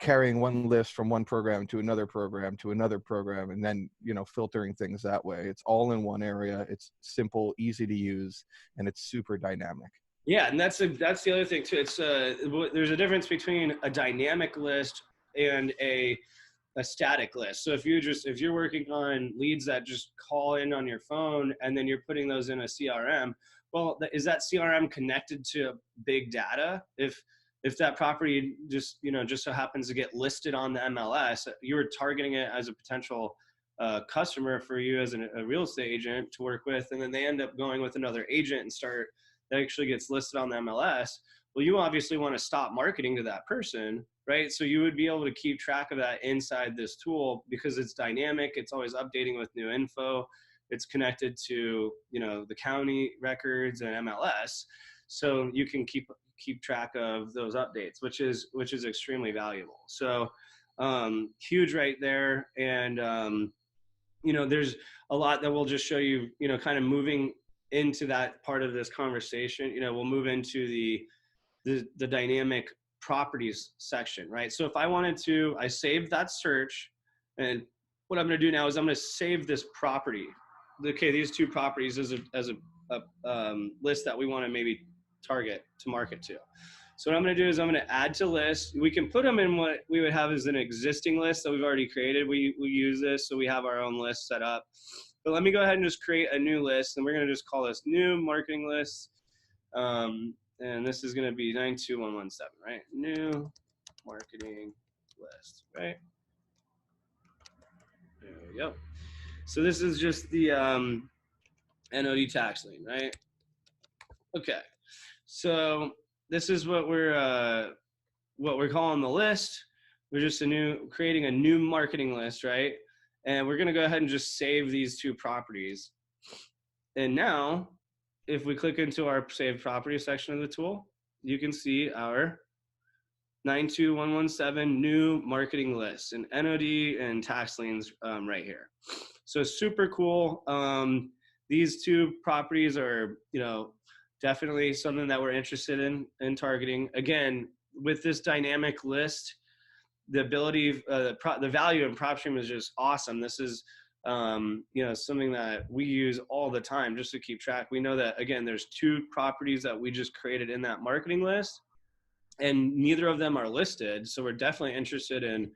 carrying one list from one program to another program to another program, and then, you know, filtering things that way. It's all in one area. It's simple, easy to use, and it's super dynamic. Yeah, and that's the other thing too. It's there's a difference between a dynamic list and a static list. So if you're working on leads that just call in on your phone and then you're putting those in a CRM, well, is that CRM connected to big data? If that property just so happens to get listed on the MLS, you're targeting it as a potential customer for you as a real estate agent to work with, and then they end up going with another agent and that actually gets listed on the MLS. Well, you obviously want to stop marketing to that person, right? So you would be able to keep track of that inside this tool because it's dynamic. It's always updating with new info. It's connected to, the county records and MLS. So you can keep track of those updates, which is extremely valuable. So huge right there. And, there's a lot that we'll just show you, kind of moving into that part of this conversation. We'll move into the dynamic properties section, right? So if I wanted to, I saved that search, and what I'm going to do now is I'm going to save this property. Okay, these 2 properties as a list that we want to maybe target to market to. So what I'm going to do is I'm going to add to list. We can put them in what we would have as an existing list that we've already created. We use this, so we have our own list set up. But let me go ahead and just create a new list, and we're going to just call this new marketing list. And this is going to be 92117, right? New marketing list, right? There we go. So this is just the NOD tax lien, right? Okay. So this is what we're calling the list. We're just creating a new marketing list, right? And we're going to go ahead and just save these 2 properties. And now, if we click into our saved property section of the tool, you can see our 92117 new marketing lists and NOD and tax liens right here. So super cool. These two properties are, definitely something that we're interested in targeting. Again, with this dynamic list, the ability, the value in PropStream is just awesome. This is, something that we use all the time just to keep track. We know that, again, there's two properties that we just created in that marketing list, and neither of them are listed. So we're definitely interested in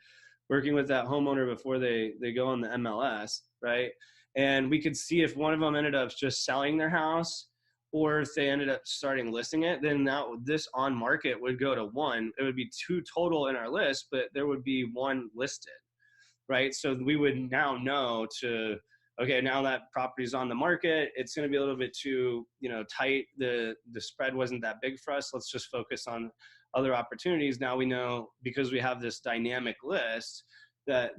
working with that homeowner before they go on the MLS, right? And we could see if one of them ended up just selling their house, or if they ended up starting listing it, then now this on market would go to one. It would be two total in our list, but there would be one listed, right? So we would now know okay, now that property's on the market, it's going to be a little bit too, tight. The spread wasn't that big for us. Let's just focus on other opportunities. Now we know, because we have this dynamic list, that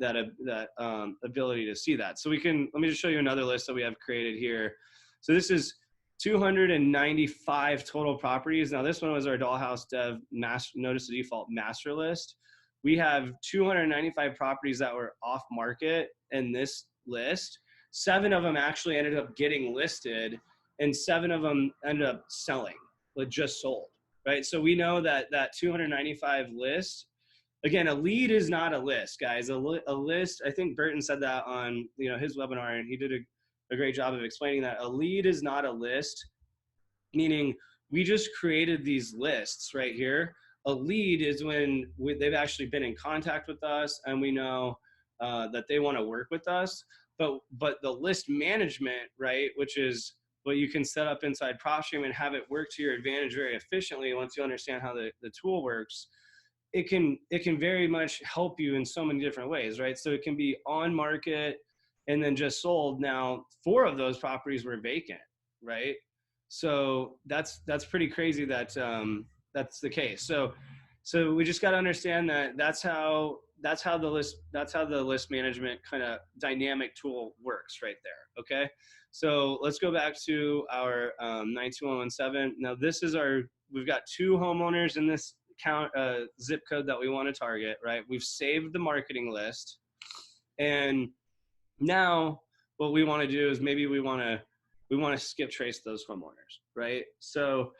ability to see that. So let me just show you another list that we have created here. So this is 295 total properties. Now this one was our Dollhouse Dev notice of default master list. We have 295 properties that were off market in this list. 7 of them actually ended up getting listed, and 7 of them ended up selling, like just sold, right? So we know that 295 list, again, a lead is not a list, guys. A list, I think Burton said that on his webinar, and he did a great job of explaining that. A lead is not a list, meaning we just created these lists right here. A lead is when they've actually been in contact with us, and we know that they want to work with us. But the list management, right, which is what you can set up inside PropStream and have it work to your advantage very efficiently once you understand how the tool works. It can very much help you in so many different ways, right? So it can be on market and then just sold. Now 4 of those properties were vacant, right? So that's pretty crazy that that's the case. So we just got to understand that that's how the list management kind of dynamic tool works right there. Okay, so let's go back to our 92117. Now this is we've got 2 homeowners in this zip code that we want to target, right? We've saved the marketing list, and now what we want to do is maybe we want to skip trace those homeowners, right? So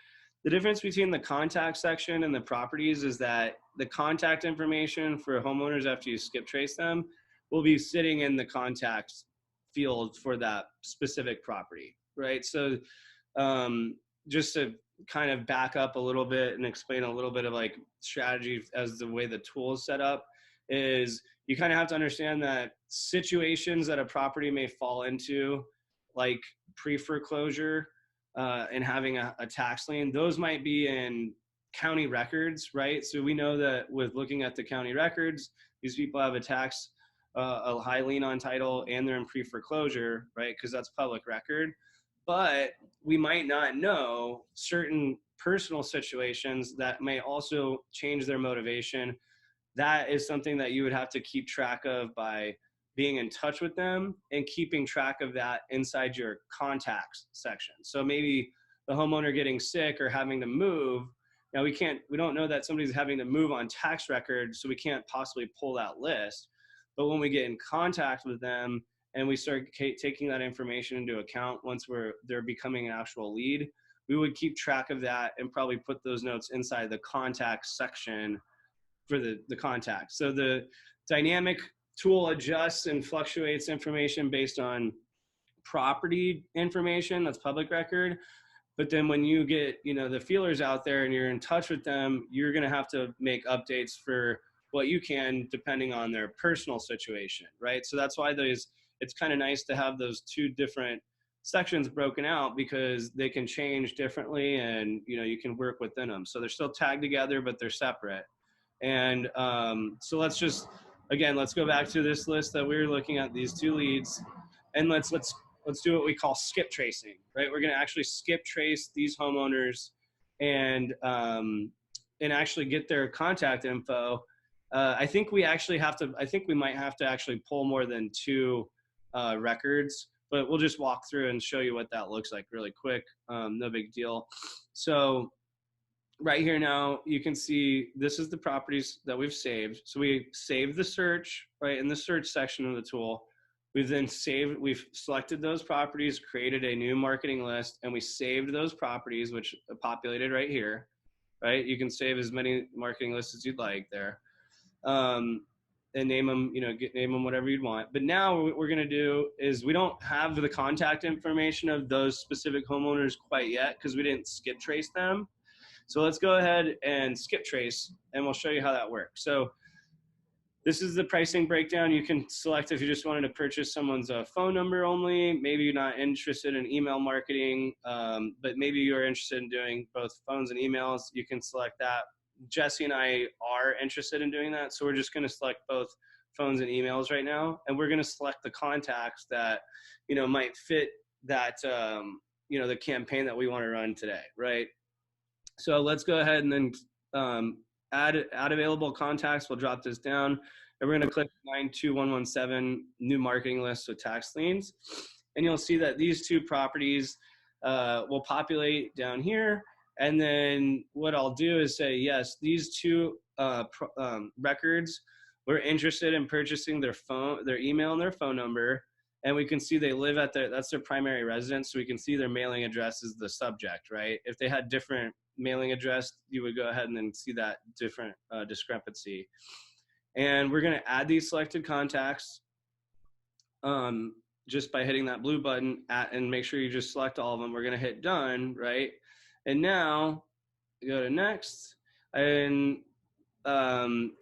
the difference between the contact section and the properties is that the contact information for homeowners after you skip trace them will be sitting in the contact field for that specific property, right? So just to kind of back up a little bit and explain a little bit of like strategy as the way the tool is set up, is you kind of have to understand that situations that a property may fall into, like pre-foreclosure, and having a tax lien, those might be in county records, right? So we know that with looking at the county records, these people have a high lien on title, and they're in pre-foreclosure, right? Because that's public record. But we might not know certain personal situations that may also change their motivation. That is something that you would have to keep track of by being in touch with them and keeping track of that inside your contacts section. So maybe the homeowner getting sick or having to move. Now we don't know that somebody's having to move on tax record, so we can't possibly pull that list. But when we get in contact with them and we start taking that information into account, once they're becoming an actual lead, we would keep track of that and probably put those notes inside the contact section for the contact. So the dynamic tool adjusts and fluctuates information based on property information that's public record. But then when you get the feelers out there and you're in touch with them, you're going to have to make updates for what you can depending on their personal situation, right? So that's why it's kind of nice to have those 2 different sections broken out, because they can change differently, and you can work within them. So they're still tagged together, but they're separate. And so let's go back to this list that we were looking at, these 2 leads, and let's do what we call skip tracing, right? We're going to actually skip trace these homeowners and actually get their contact info. I think we might have to actually pull more than 2 records but we'll just walk through and show you what that looks like really quick. No big deal. So right here now, you can see this is the properties that we've saved. So we saved the search, right, in the search section of the tool. We've then we've selected those properties, created a new marketing list, and we saved those properties, which are populated right here, right? You can save as many marketing lists as you'd like there. And name them, name them whatever you'd want. But now what we're going to do is we don't have the contact information of those specific homeowners quite yet because we didn't skip trace them. So let's go ahead and skip trace, and we'll show you how that works. So this is the pricing breakdown. You can select if you just wanted to purchase someone's phone number only. Maybe you're not interested in email marketing, but maybe you're interested in doing both phones and emails. You can select that. Jesse and I are interested in doing that. So we're just going to select both phones and emails right now. And we're going to select the contacts that, might fit that, the campaign that we want to run today, right? So let's go ahead and then add available contacts. We'll drop this down, and we're going to click 92117 new marketing list, so tax liens. And you'll see that these two properties will populate down here. And then what I'll do is say, yes, these two records, we're interested in purchasing their email and their phone number. And we can see they live at that's their primary residence. So we can see their mailing address is the subject, right? If they had different mailing address, you would go ahead and then see that different discrepancy. And we're going to add these selected contacts just by hitting that blue button and make sure you just select all of them. We're going to hit done, right? And now go to next, and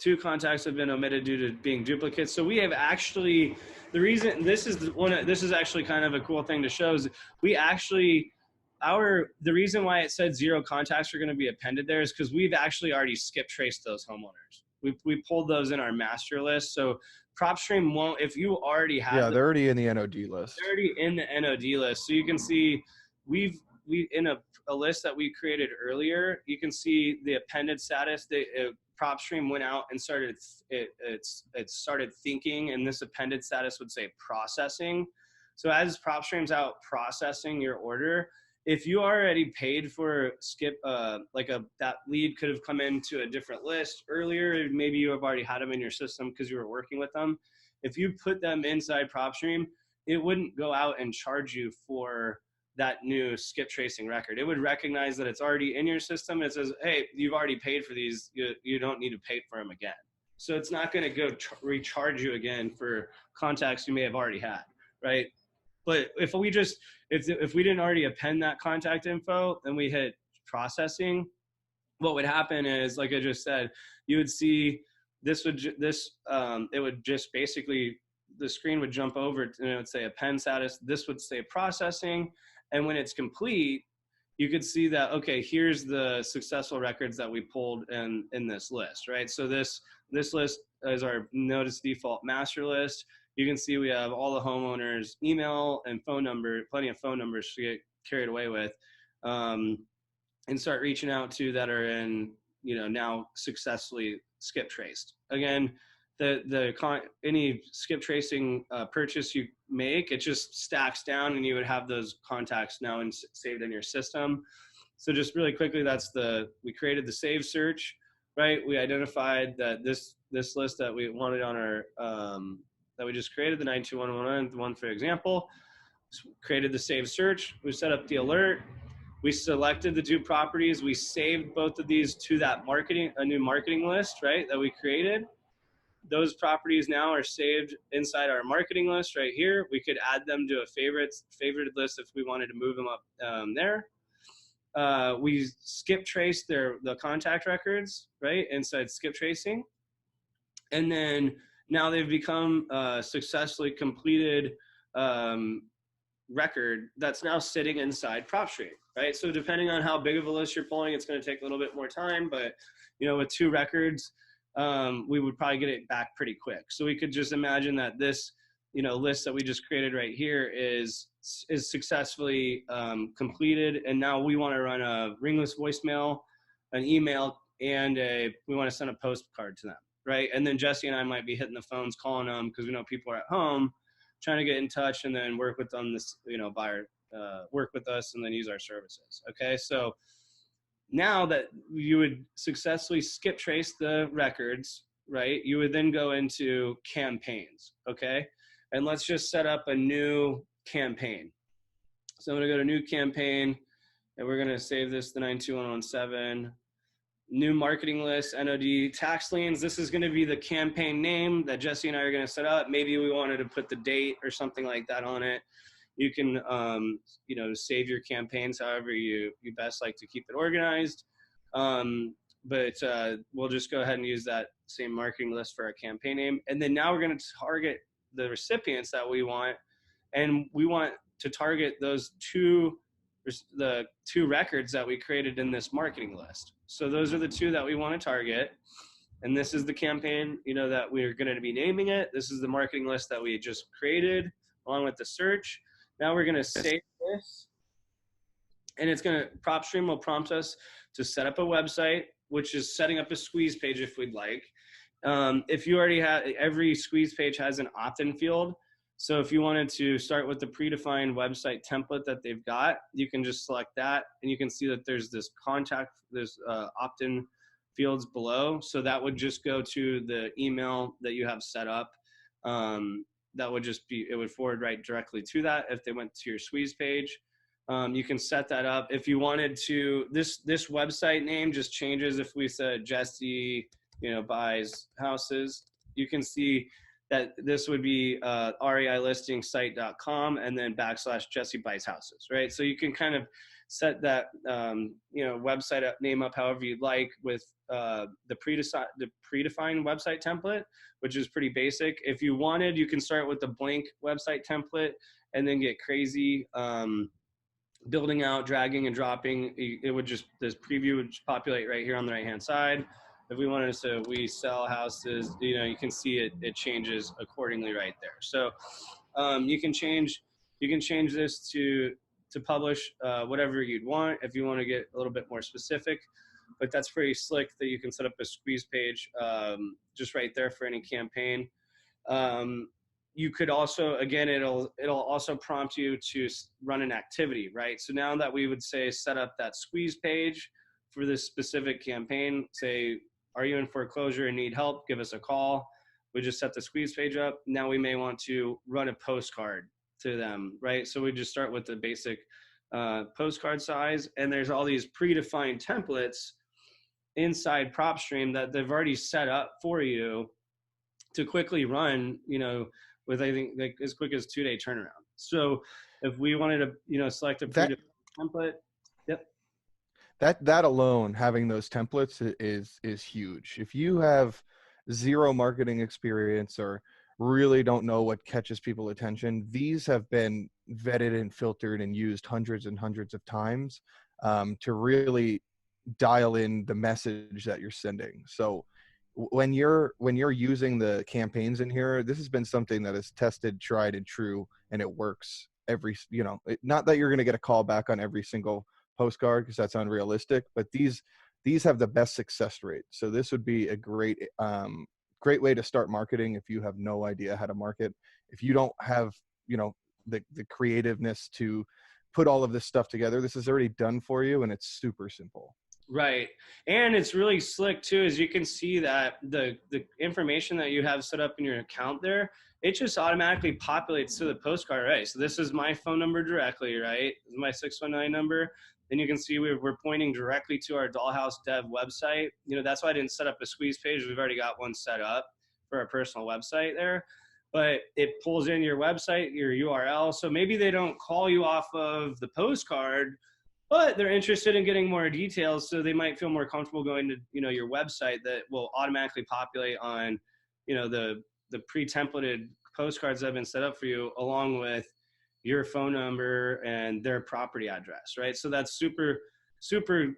two contacts have been omitted due to being duplicates. So we have actually, the reason this is actually kind of a cool thing to show is we actually, the reason why it said 0 contacts are going to be appended there is because we've actually already skip traced those homeowners. We pulled those in our master list. So PropStream won't, if you already have, they're already in the NOD list. They're already in the NOD list. So you can see we in a list that we created earlier, you can see the appended status. PropStream went out and started thinking, and this appended status would say processing. So as PropStream's out processing your order, if you already paid for skip, that lead could have come into a different list earlier. Maybe you have already had them in your system because you were working with them. If you put them inside PropStream, it wouldn't go out and charge you for that new skip tracing record. It would recognize that it's already in your system. It says, hey, you've already paid for these. You don't need to pay for them again. So it's not going to go recharge you again for contacts you may have already had, right? But if we didn't already append that contact info and we hit processing, what would happen is, like I just said, you would see it would just basically, the screen would jump over and it would say append status. This would say processing. And when it's complete, you could see that, okay, here's the successful records that we pulled in this list, right? So this list is our notice default master list. You can see we have all the homeowners' email and phone number, plenty of phone numbers to get carried away with, and start reaching out to that are in, now successfully skip traced. Again, any skip tracing purchase you make, it just stacks down, and you would have those contacts now saved in your system. So just really quickly, we created the save search, right? We identified that this list that we wanted on our that we just created, the 92111, one for example, created the save search. We set up the alert. We selected the two properties. We saved both of these to that a new marketing list, right, that we created. Those properties now are saved inside our marketing list right here. We could add them to a favorited list if we wanted to move them up there. We skip traced the contact records, right, inside skip tracing. And then now they've become a successfully completed record that's now sitting inside PropStream, right? So depending on how big of a list you're pulling, it's going to take a little bit more time, but with 2 records, we would probably get it back pretty quick. So we could just imagine that this, list that we just created right here is successfully completed. And now we want to run a ringless voicemail, an email, and we want to send a postcard to them, right? And then Jesse and I might be hitting the phones, calling them because we know people are at home. trying to get in touch and then work with them this, buyer, work with us and then use our services. Okay. So now that you would successfully skip trace the records, right, you would then go into campaigns. Okay. And let's just set up a new campaign. So I'm going to go to new campaign and we're going to save this to 92117. New marketing list, NOD, tax liens. This is going to be the campaign name that Jesse and I are going to set up. Maybe we wanted to put the date or something like that on it. You can, save your campaigns however you best like to keep it organized. But we'll just go ahead and use that same marketing list for our campaign name. And then now we're going to target the recipients that we want. And we want to target the two records that we created in this marketing list. So those are the two that we want to target. And this is the campaign, that we're going to be naming it. This is the marketing list that we just created along with the search. Now we're going to save this, and PropStream will prompt us to set up a website, which is setting up a squeeze page if we'd like. If you already have, every squeeze page has an opt-in field. So if you wanted to start with the predefined website template that they've got, you can just select that, and you can see that there's this opt-in fields below. So that would just go to the email that you have set up. That would just be, it would forward right directly to that if they went to your squeeze page. You can set that up. If you wanted to, this website name just changes if we said Jesse, buys houses. You can see that this would be reilisting-site.com and then / Jesse buys houses, right? So you can kind of set that website name up however you'd like with the predefined website template, which is pretty basic. If you wanted, you can start with the blank website template and then get crazy building out, dragging and dropping. It would just, this preview would populate right here on the right hand side. If we wanted to say we sell houses, you can see it changes accordingly right there. So you can change this to publish whatever you'd want if you want to get a little bit more specific. But that's pretty slick that you can set up a squeeze page just right there for any campaign. You could also, again, it'll also prompt you to run an activity, right? So now that we would say set up that squeeze page for this specific campaign, say, are you in foreclosure and need help? Give us a call. We just set the squeeze page up. Now we may want to run a postcard to them, right? So we just start with the basic postcard size, and there's all these predefined templates inside PropStream that they've already set up for you to quickly run, with, I think, like as quick as 2-day turnaround. So if we wanted to, select a predefined template, yep. That alone, having those templates is huge. If you have zero marketing experience or really don't know what catches people's attention, these have been vetted and filtered and used hundreds and hundreds of times to really dial in the message that you're sending. So when you're using the campaigns in here, this has been something that is tested, tried and true, and it works not that you're going to get a call back on every single postcard because that's unrealistic, but these have the best success rate. So this would be a great way to start marketing if you have no idea how to market. If you don't have the creativeness to put all of this stuff together, this is already done for you, and it's super simple. Right. And it's really slick too, as you can see that the information that you have set up in your account there, it just automatically populates to the postcard, right? So this is my phone number directly, right? This is my 619 number. Then you can see we're pointing directly to our Dollhouse Dev website. That's why I didn't set up a squeeze page. We've already got one set up for our personal website there. But it pulls in your website, your URL. So maybe they don't call you off of the postcard, but they're interested in getting more details. So they might feel more comfortable going to, your website that will automatically populate on, the pre-templated postcards that have been set up for you, along with your phone number and their property address, right? So that's super, super,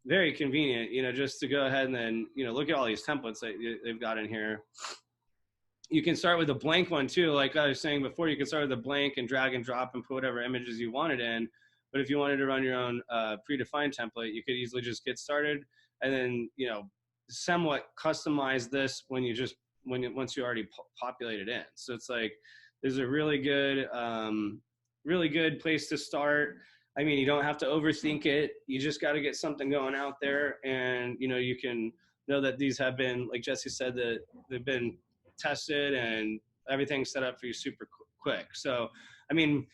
very convenient, just to go ahead and then, look at all these templates that they've got in here. You can start with a blank one too. Like I was saying before, you can start with a blank and drag and drop and put whatever images you wanted in. But if you wanted to run your own predefined template, you could easily just get started and then, somewhat customize this once you already populate it in. So it's like is a really good place to start. I mean, you don't have to overthink it. You just got to get something going out there, and you can know that these have been, like Jesse said, that they've been tested and everything's set up for you super quick. So, I mean,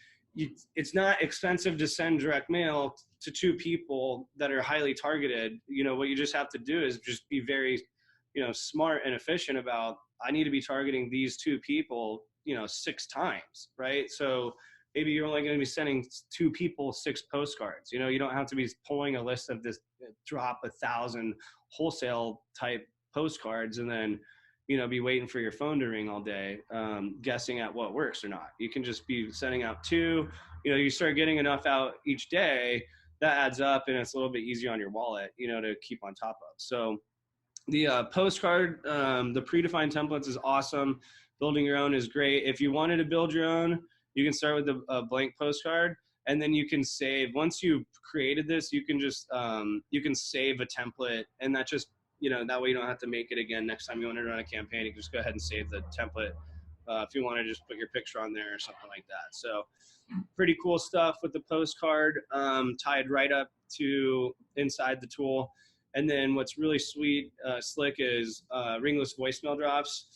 it's not expensive to send direct mail to two people that are highly targeted. What you just have to do is just be very, smart and efficient about, I need to be targeting these two people, 6 times, right? So maybe you're only going to be sending 2 people 6 postcards. You don't have to be pulling a list of this, drop 1,000 wholesale type postcards and then be waiting for your phone to ring all day, guessing at what works or not. You can just be sending out 2. You start getting enough out each day, that adds up, and it's a little bit easier on your wallet, to keep on top of. So the postcard, the predefined templates is awesome. Building your own is great. If you wanted to build your own, you can start with a blank postcard, and then you can save. Once you've created this, you can just you can save a template, and that just that way you don't have to make it again next time you want to run a campaign. You can just go ahead and save the template if you want to just put your picture on there or something like that. So pretty cool stuff with the postcard, tied right up to inside the tool. And then what's really slick is ringless voicemail drops.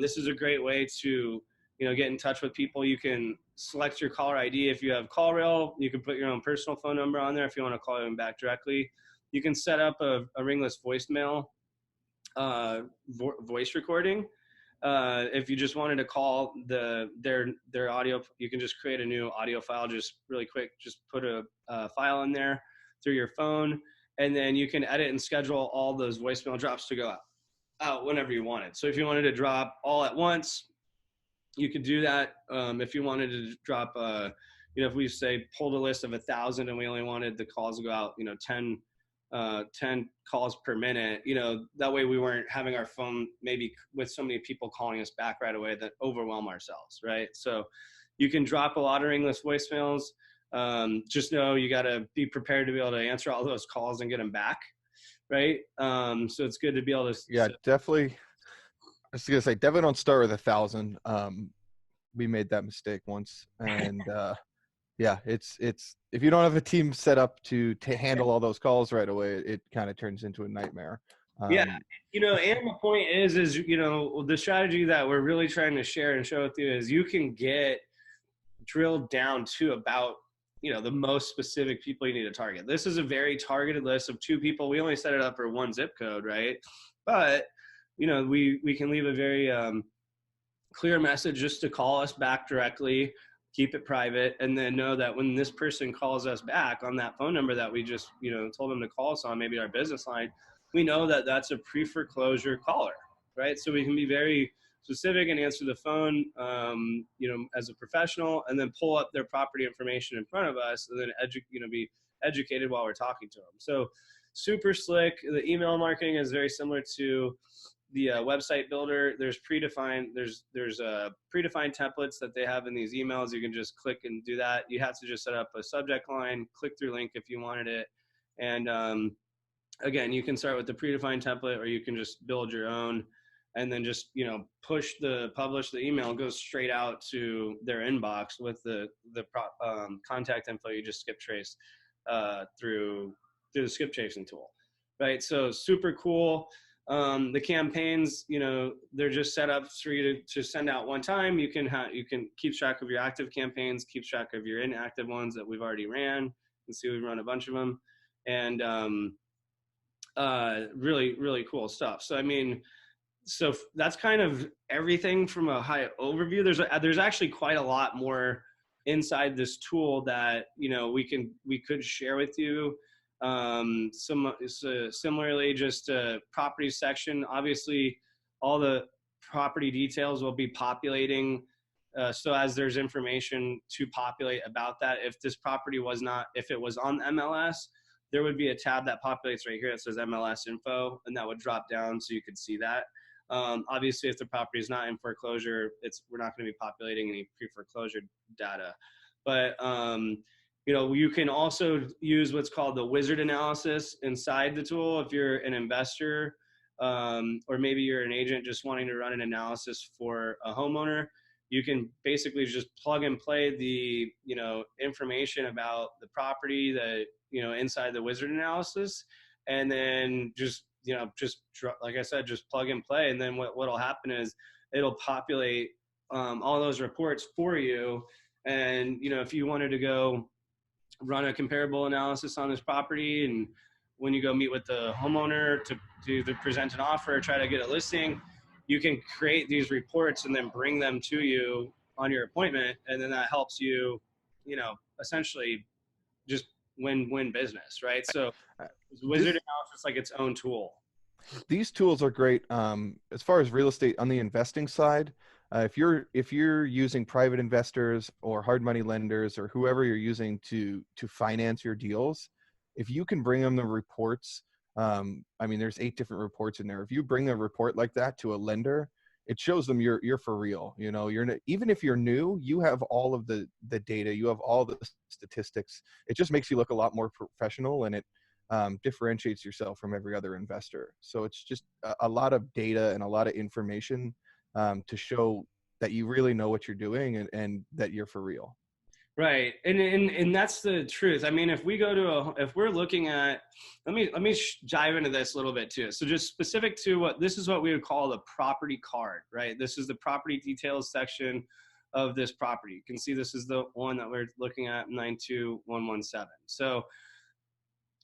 This is a great way to get in touch with people. You can select your caller ID. If you have CallRail, you can put your own personal phone number on there if you want to call them back directly. You can set up a ringless voicemail voice recording. If you just wanted to call their audio, you can just create a new audio file just really quick. Just put a file in there through your phone, and then you can edit and schedule all those voicemail drops to go out whenever you wanted. So if you wanted to drop all at once, you could do that. If you wanted to drop, if we say pulled a list of 1,000 and we only wanted the calls to go out, 10 calls per minute, that way we weren't having our phone maybe with so many people calling us back right away that overwhelm ourselves, right? So you can drop a lot of ringless voicemails. Just know you got to be prepared to be able to answer all those calls and get them back, right? So it's good to be able to. Yeah, definitely. I was gonna say, definitely don't start with 1,000. We made that mistake once, and yeah, it's if you don't have a team set up to handle all those calls right away, it kind of turns into a nightmare. Yeah, and the point is the strategy that we're really trying to share and show with you is you can get drilled down to about the most specific people you need to target. This is a very targeted list of 2 people. We only set it up for 1 zip code, right? But we can leave a very clear message just to call us back directly, keep it private, and then know that when this person calls us back on that phone number that we just told them to call us on, maybe our business line, we know that that's a pre-foreclosure caller, right? So we can be very specific and answer the phone, as a professional, and then pull up their property information in front of us, and then be educated while we're talking to them. So super slick. The email marketing is very similar to the website builder. There's predefined templates that they have in these emails. You can just click and do that. You have to just set up a subject line, click through link if you wanted it. And again, you can start with the predefined template, or you can just build your own, and then just publish the email, and goes straight out to their inbox with the contact info you just skip trace through the skip tracing tool, right? So super cool. The campaigns, they're just set up for you to send out one time. You can keep track of your active campaigns, keep track of your inactive ones that we've already ran, and see we've run a bunch of them, and really, really cool stuff. So, so that's kind of everything from a high overview. There's actually quite a lot more inside this tool that, we could share with you. Similarly, just a property section. Obviously, all the property details will be populating. So as there's information to populate about that, if this property if it was on MLS, there would be a tab that populates right here that says MLS info, and that would drop down so you could see that. Obviously, if the property is not in foreclosure, we're not going to be populating any pre-foreclosure data. But you can also use what's called the wizard analysis inside the tool. If you're an investor, or maybe you're an agent just wanting to run an analysis for a homeowner, you can basically just plug and play the, information about the property that, inside the wizard analysis, and then just, like I said, just plug and play. And then what'll happen is it'll populate all those reports for you. And, if you wanted to go run a comparable analysis on this property, and when you go meet with the homeowner to present an offer, try to get a listing, you can create these reports and then bring them to you on your appointment. And then that helps you, essentially just win business, right? So Wizard Analysis like its own tool. These tools are great as far as real estate on the investing side. If you're using private investors or hard money lenders or whoever you're using to finance your deals, if you can bring them the reports, I mean, there's 8 different reports in there. If you bring a report like that to a lender, it shows them you're for real. Even if you're new, you have all of the data, you have all the statistics. It just makes you look a lot more professional, and it differentiates yourself from every other investor. So it's just a lot of data and a lot of information to show that you really know what you're doing and that you're for real. Right. And that's the truth. I mean, if we go if we're looking at, let me dive into this a little bit too. So just specific to this is what we would call the property card, right? This is the property details section of this property. You can see this is the one that we're looking at, 92117. So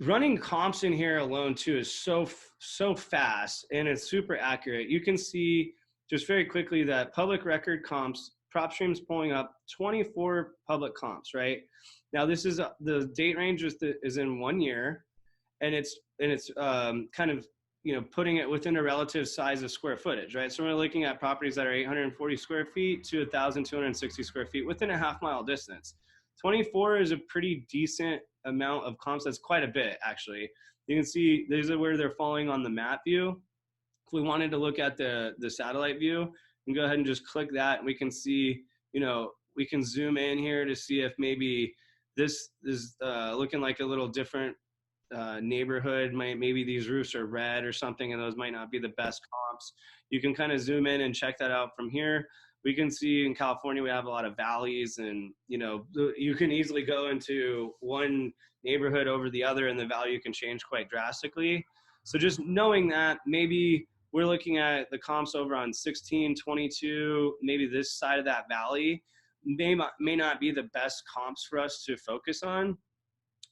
running comps in here alone too is so fast, and it's super accurate. You can see just very quickly that public record comps, PropStream's pulling up 24 public comps, right? Now this is the date range is in 1 year, and it's kind of, putting it within a relative size of square footage, right? So we're looking at properties that are 840 square feet to 1,260 square feet within a half-mile distance. 24 is a pretty decent amount of comps. That's quite a bit, actually. You can see these are where they're falling on the map view. If we wanted to look at the satellite view, we can go ahead and just click that, and we can see, we can zoom in here to see if maybe this is looking like a little different neighborhood. Maybe these roofs are red or something, and those might not be the best comps. You can kind of zoom in and check that out from here. We can see in California we have a lot of valleys, and you can easily go into one neighborhood over the other, and the value can change quite drastically. So just knowing that, maybe we're looking at the comps over on 16, 22, maybe this side of that valley may not be the best comps for us to focus on.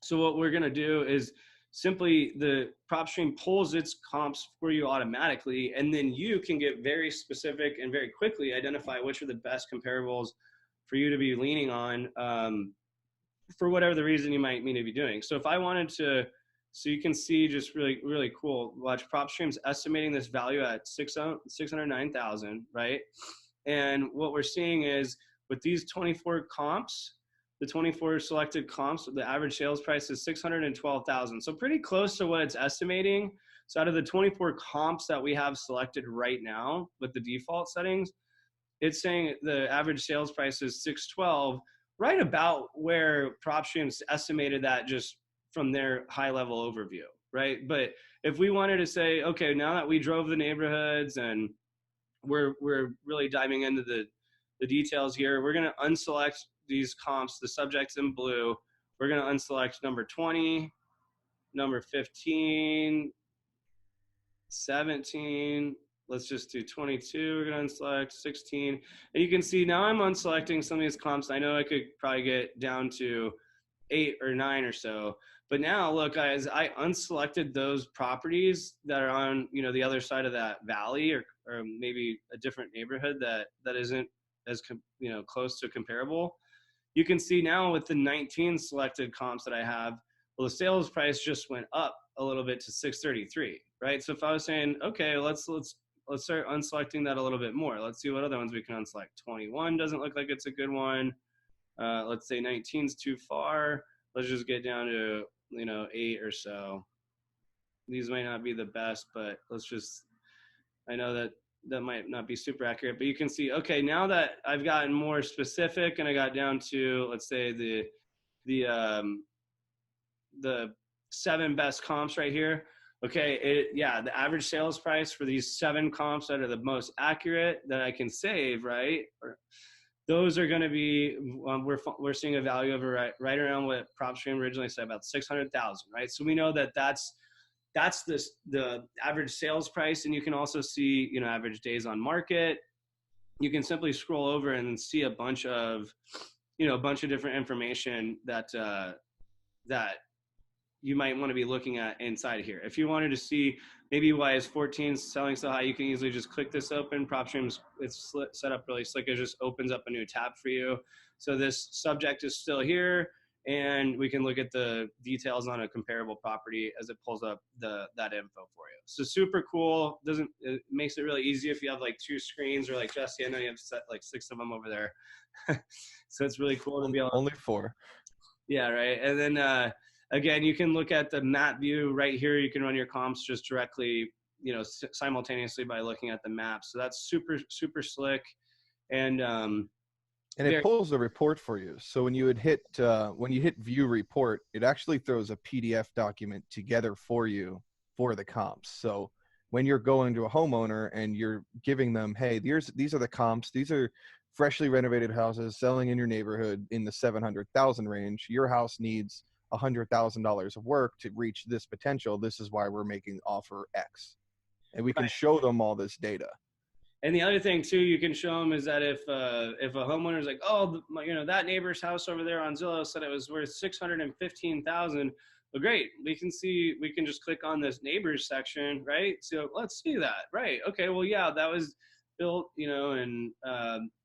So what we're going to do is simply the PropStream pulls its comps for you automatically, and then you can get very specific and very quickly identify which are the best comparables for you to be leaning on for whatever the reason you might mean to be doing. So if I wanted to, so you can see just really, really cool, watch PropStream's estimating this value at 609,000, right? And what we're seeing is with these 24 comps, the 24 selected comps, the average sales price is 612,000. So pretty close to what it's estimating. So out of the 24 comps that we have selected right now with the default settings, it's saying the average sales price is 612, right about where PropStream's estimated that just from their high level overview, right? But if we wanted to say, okay, now that we drove the neighborhoods and we're really diving into the details here, we're gonna unselect these comps, the subjects in blue. We're going to unselect number 20, number 15, 17. Let's just do 22. We're going to unselect 16. And you can see now I'm unselecting some of these comps. I know I could probably get down to 8 or 9 or so. But now, look, guys, I unselected those properties that are on, the other side of that valley, or maybe a different neighborhood that isn't as, close to comparable. You can see now with the 19 selected comps that I have, well, the sales price just went up a little bit to 633, right? So if I was saying, okay, let's start unselecting that a little bit more. Let's see what other ones we can unselect. 21 doesn't look like it's a good one. Let's say 19's too far. Let's just get down to, 8 or so. These might not be the best, but I know that might not be super accurate, but you can see, okay, now that I've gotten more specific and I got down to, let's say the 7 best comps right here. Okay. The average sales price for these 7 comps that are the most accurate that I can save, right? those are going to be, we're seeing a value of right around what PropStream originally said, about 600,000, right? So we know that that's the average sales price, and you can also see, you know, average days on market. You can simply scroll over and see a bunch of, you know, a bunch of different information that that you might want to be looking at inside here. If you wanted to see maybe why is 14 selling so high, you can easily just click this open. PropStream's, it's set up really slick. It just opens up a new tab for you. So this subject is still here, and we can look at the details on a comparable property as it pulls up that info for you. So super cool. It makes it really easy if you have like 2 screens, or like Jesse, I know you have set like 6 of them over there. So it's really cool to be able to, only 4. yeah, right. And then again, you can look at the map view right here. You can run your comps just directly, you know, simultaneously by looking at the map. So that's super, super slick. And it pulls the report for you. So when you hit view report, it actually throws a PDF document together for you for the comps. So when you're going to a homeowner and you're giving them, hey, these are the comps. These are freshly renovated houses selling in your neighborhood in the 700,000 range. Your house needs $100,000 of work to reach this potential. This is why we're making offer X, and we can show them all this data. And the other thing too, you can show them is that if a homeowner is like, oh, you know, that neighbor's house over there on Zillow said it was worth 615,000. Well, great. We can just click on this neighbors section, right? So let's see that, right? Okay, well, yeah, that was built, you know, in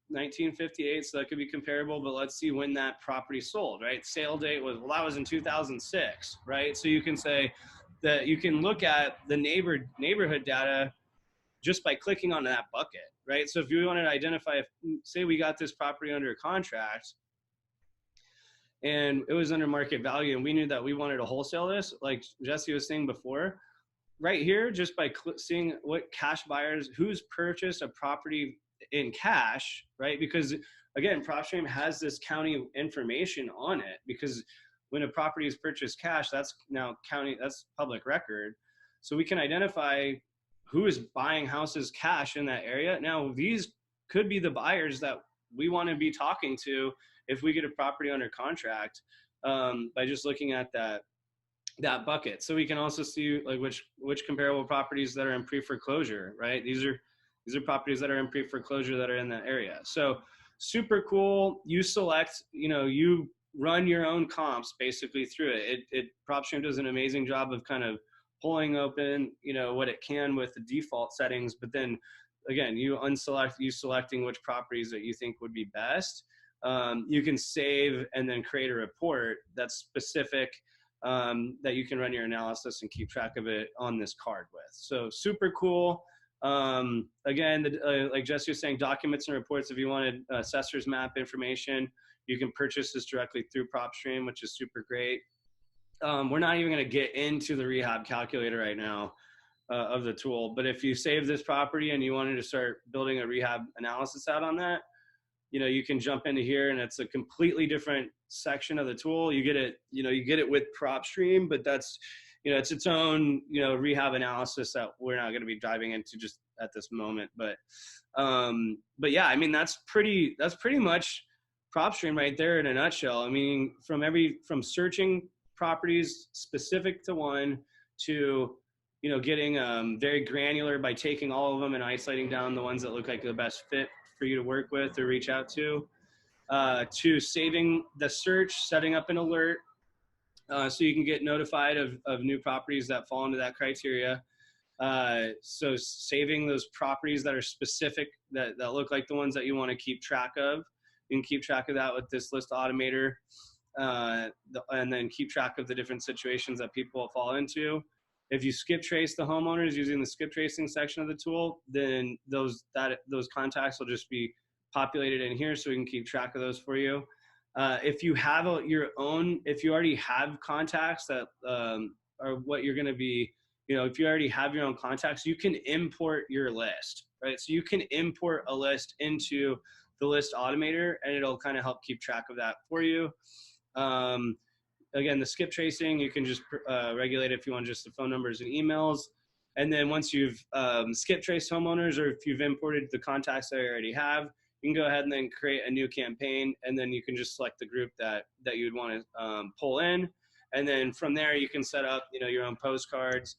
1958, so that could be comparable. But let's see when that property sold, right? Sale date was, well, that was in 2006, right? So you can say that you can look at the neighborhood data just by clicking on that bucket, right? So if you wanted to identify, say we got this property under contract and it was under market value, and we knew that we wanted to wholesale this, like Jesse was saying before, right here, just by seeing what cash buyers, who's purchased a property in cash, right? Because again, PropStream has this county information on it, because when a property is purchased cash, that's now county, that's public record. So we can identify who is buying houses cash in that area. Now, these could be the buyers that we want to be talking to if we get a property under contract, by just looking at that bucket. So we can also see like which comparable properties that are in pre-foreclosure, right? These are properties that are in pre-foreclosure that are in that area. So super cool. You select, you know, you run your own comps basically through it. PropStream does an amazing job of kind of pulling open, you know, what it can with the default settings, but then again, you selecting which properties that you think would be best. You can save and then create a report that's specific, that you can run your analysis and keep track of it on this card with. So super cool. Again, like Jesse was saying, documents and reports, if you wanted assessor's map information, you can purchase this directly through PropStream, which is super great. We're not even going to get into the rehab calculator right now of the tool, but if you save this property and you wanted to start building a rehab analysis out on that, you know, you can jump into here, and it's a completely different section of the tool. You get it with PropStream, but that's, you know, it's its own, you know, rehab analysis that we're not going to be diving into just at this moment. But yeah, I mean, that's pretty much PropStream right there in a nutshell. I mean, from searching properties specific to one to, you know, getting very granular by taking all of them and isolating down the ones that look like the best fit for you to work with or reach out to saving the search, setting up an alert so you can get notified of new properties that fall into that criteria. So saving those properties that are specific, that look like the ones that you want to keep track of. You can keep track of that with this list automator, and then keep track of the different situations that people fall into. If you skip trace the homeowners using the skip tracing section of the tool, then those contacts will just be populated in here, so we can keep track of those for you. If you have if you already have contacts that are what you're going to be, you know, if you already have your own contacts, you can import your list, right? So you can import a list into the list automator, and it'll kind of help keep track of that for you. Again, the skip tracing, you can just regulate if you want just the phone numbers and emails. And then once you've skip traced homeowners, or if you've imported the contacts that I already have, you can go ahead and then create a new campaign, and then you can just select the group that you'd want to pull in, and then from there you can set up your own postcards.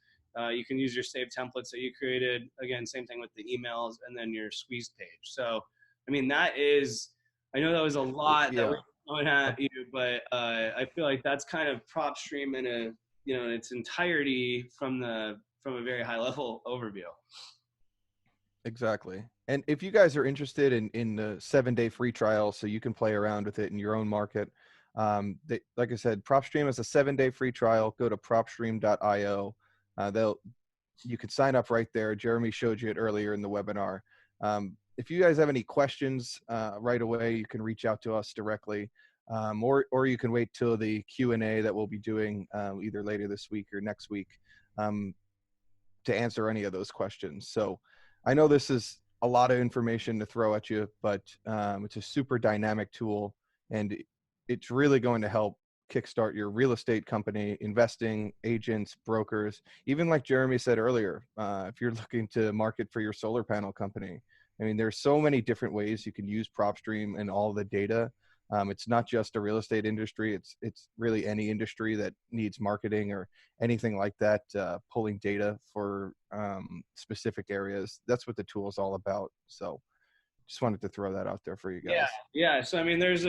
You can use your saved templates that you created. Again, same thing with the emails, and then your squeeze page. So, I mean, that is, I know that was a lot that we're Yeah. throwing at you, but I feel like that's kind of PropStream in in its entirety from a very high level overview. Exactly. And if you guys are interested in the 7-day free trial, so you can play around with it in your own market, like I said, PropStream is a 7-day free trial. Go to propstream.io. You can sign up right there. Jeremy showed you it earlier in the webinar. If you guys have any questions right away, you can reach out to us directly, or you can wait till the Q&A that we'll be doing either later this week or next week to answer any of those questions. So I know this is a lot of information to throw at you, but it's a super dynamic tool, and it's really going to help kickstart your real estate company, investing, agents, brokers, even like Jeremy said earlier, if you're looking to market for your solar panel company. I mean, there's so many different ways you can use PropStream and all the data. It's not just a real estate industry. It's really any industry that needs marketing or anything like that, pulling data for specific areas. That's what the tool is all about. So just wanted to throw that out there for you Yeah, guys. yeah. So I mean, there's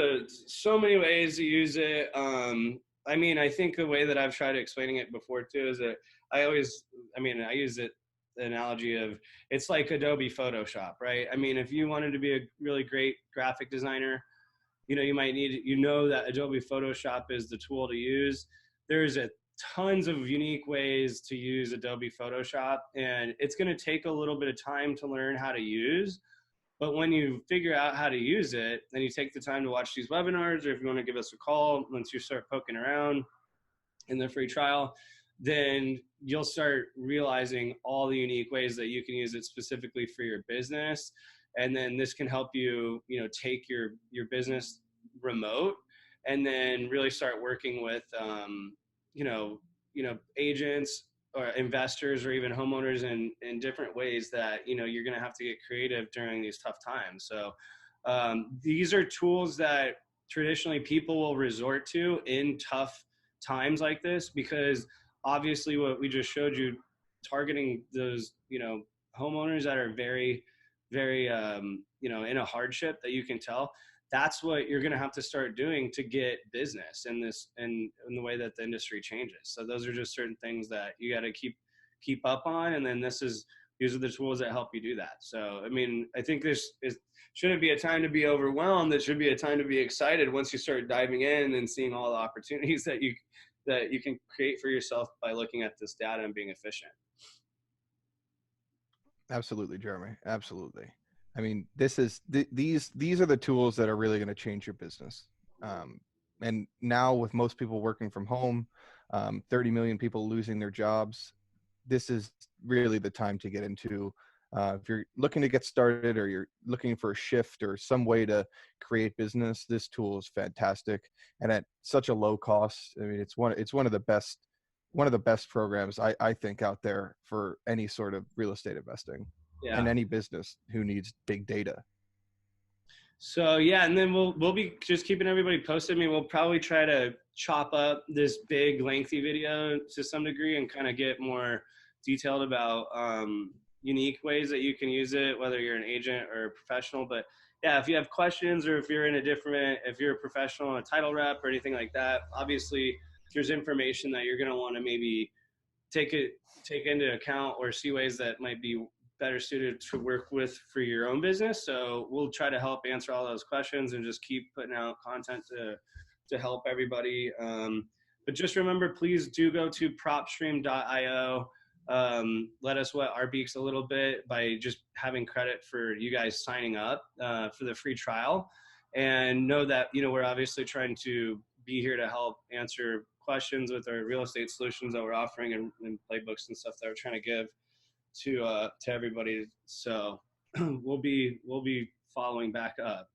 so many ways to use it. I mean, I think the way that I've tried explaining it before too is that I use it the analogy of it's like Adobe Photoshop, right? I mean, if you wanted to be a really great graphic designer, you might need that Adobe Photoshop is the tool to use. There's a tons of unique ways to use Adobe Photoshop, and it's going to take a little bit of time to learn how to use. But when you figure out how to use it, then you take the time to watch these webinars, or if you want to give us a call, once you start poking around in the free trial, then you'll start realizing all the unique ways that you can use it specifically for your business. And then this can help you, take your business remote, and then really start working with, agents or investors or even homeowners in different ways that you're going to have to get creative during these tough times. So these are tools that traditionally people will resort to in tough times like this, because obviously what we just showed you, targeting those homeowners that are very very in a hardship that you can tell, that's what you're going to have to start doing to get business in this in the way that the industry changes. So those are just certain things that you got to keep up on, and then these are the tools that help you do that. So I mean, I think this shouldn't be a time to be overwhelmed. It should be a time to be excited once you start diving in and seeing all the opportunities that you can create for yourself by looking at this data and being efficient. Absolutely, Jeremy. Absolutely. I mean, these are the tools that are really going to change your business. And now with most people working from home, 30 million people losing their jobs, this is really the time to get into. If you're looking to get started, or you're looking for a shift or some way to create business, this tool is fantastic, and at such a low cost. I mean, it's one of the best programs I think out there for any sort of real estate investing, and Yeah. any business who needs big data. So yeah, and then we'll be just keeping everybody posted. I mean, we'll probably try to chop up this big lengthy video to some degree and kind of get more detailed about unique ways that you can use it, whether you're an agent or a professional. But yeah, if you have questions, or if you're if you're a professional, a title rep or anything like that, obviously there's information that you're going to want to maybe take into account, or see ways that might be better suited to work with for your own business. So we'll try to help answer all those questions and just keep putting out content to help everybody. But just remember, please do go to propstream.io. Let us wet our beaks a little bit by just having credit for you guys signing up for the free trial, and know that we're obviously trying to be here to help answer questions with our real estate solutions that we're offering, and playbooks and stuff that we're trying to give to everybody. So we'll be following back up.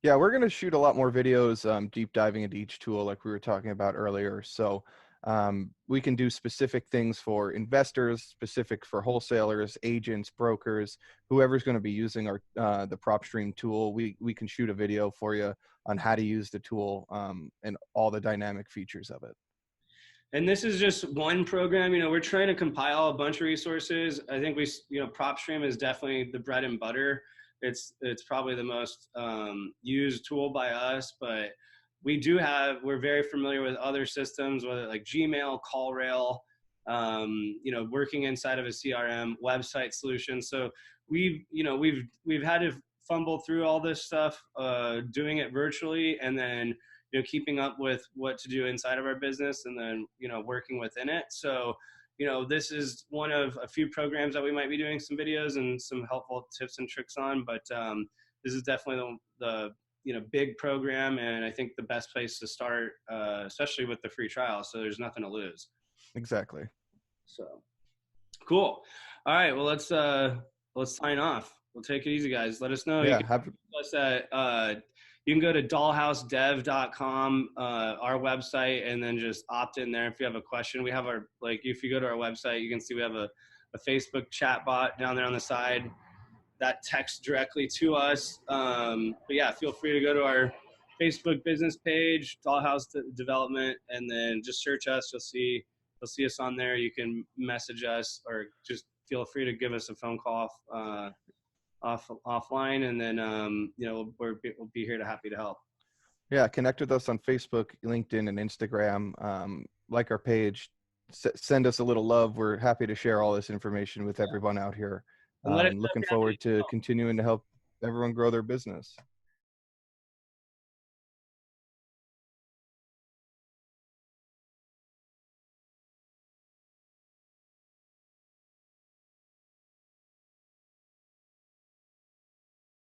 Yeah, we're going to shoot a lot more videos, deep diving into each tool like we were talking about earlier. So We can do specific things for investors, specific for wholesalers, agents, brokers, whoever's going to be using our the PropStream tool. We can shoot a video for you on how to use the tool and all the dynamic features of it. And this is just one program. We're trying to compile a bunch of resources. I think PropStream is definitely the bread and butter. It's probably the most used tool by us, but we're very familiar with other systems, whether like Gmail, CallRail, working inside of a CRM, website solution. So we've had to fumble through all this stuff, doing it virtually, and then keeping up with what to do inside of our business, and then working within it. So this is one of a few programs that we might be doing some videos and some helpful tips and tricks on, but this is definitely the big program, and I think the best place to start, especially with the free trial, so there's nothing to lose. Exactly. So cool. All right, well, let's sign off. We'll take it easy, guys. Let us know. Yeah, you can go to dollhousedev.com, our website, and then just opt in there if you have a question. We have if you go to our website, you can see we have a Facebook chat bot down there on the side that texts directly to us. But yeah, feel free to go to our Facebook business page, Dollhouse Development, and then just search us. You'll see us on there. You can message us, or just feel free to give us a phone call offline, and then we'll be here happy to help. Yeah, connect with us on Facebook, LinkedIn, and Instagram. Like our page, send us a little love. We're happy to share all this information with everyone out here. Looking forward to continuing to help everyone grow their business.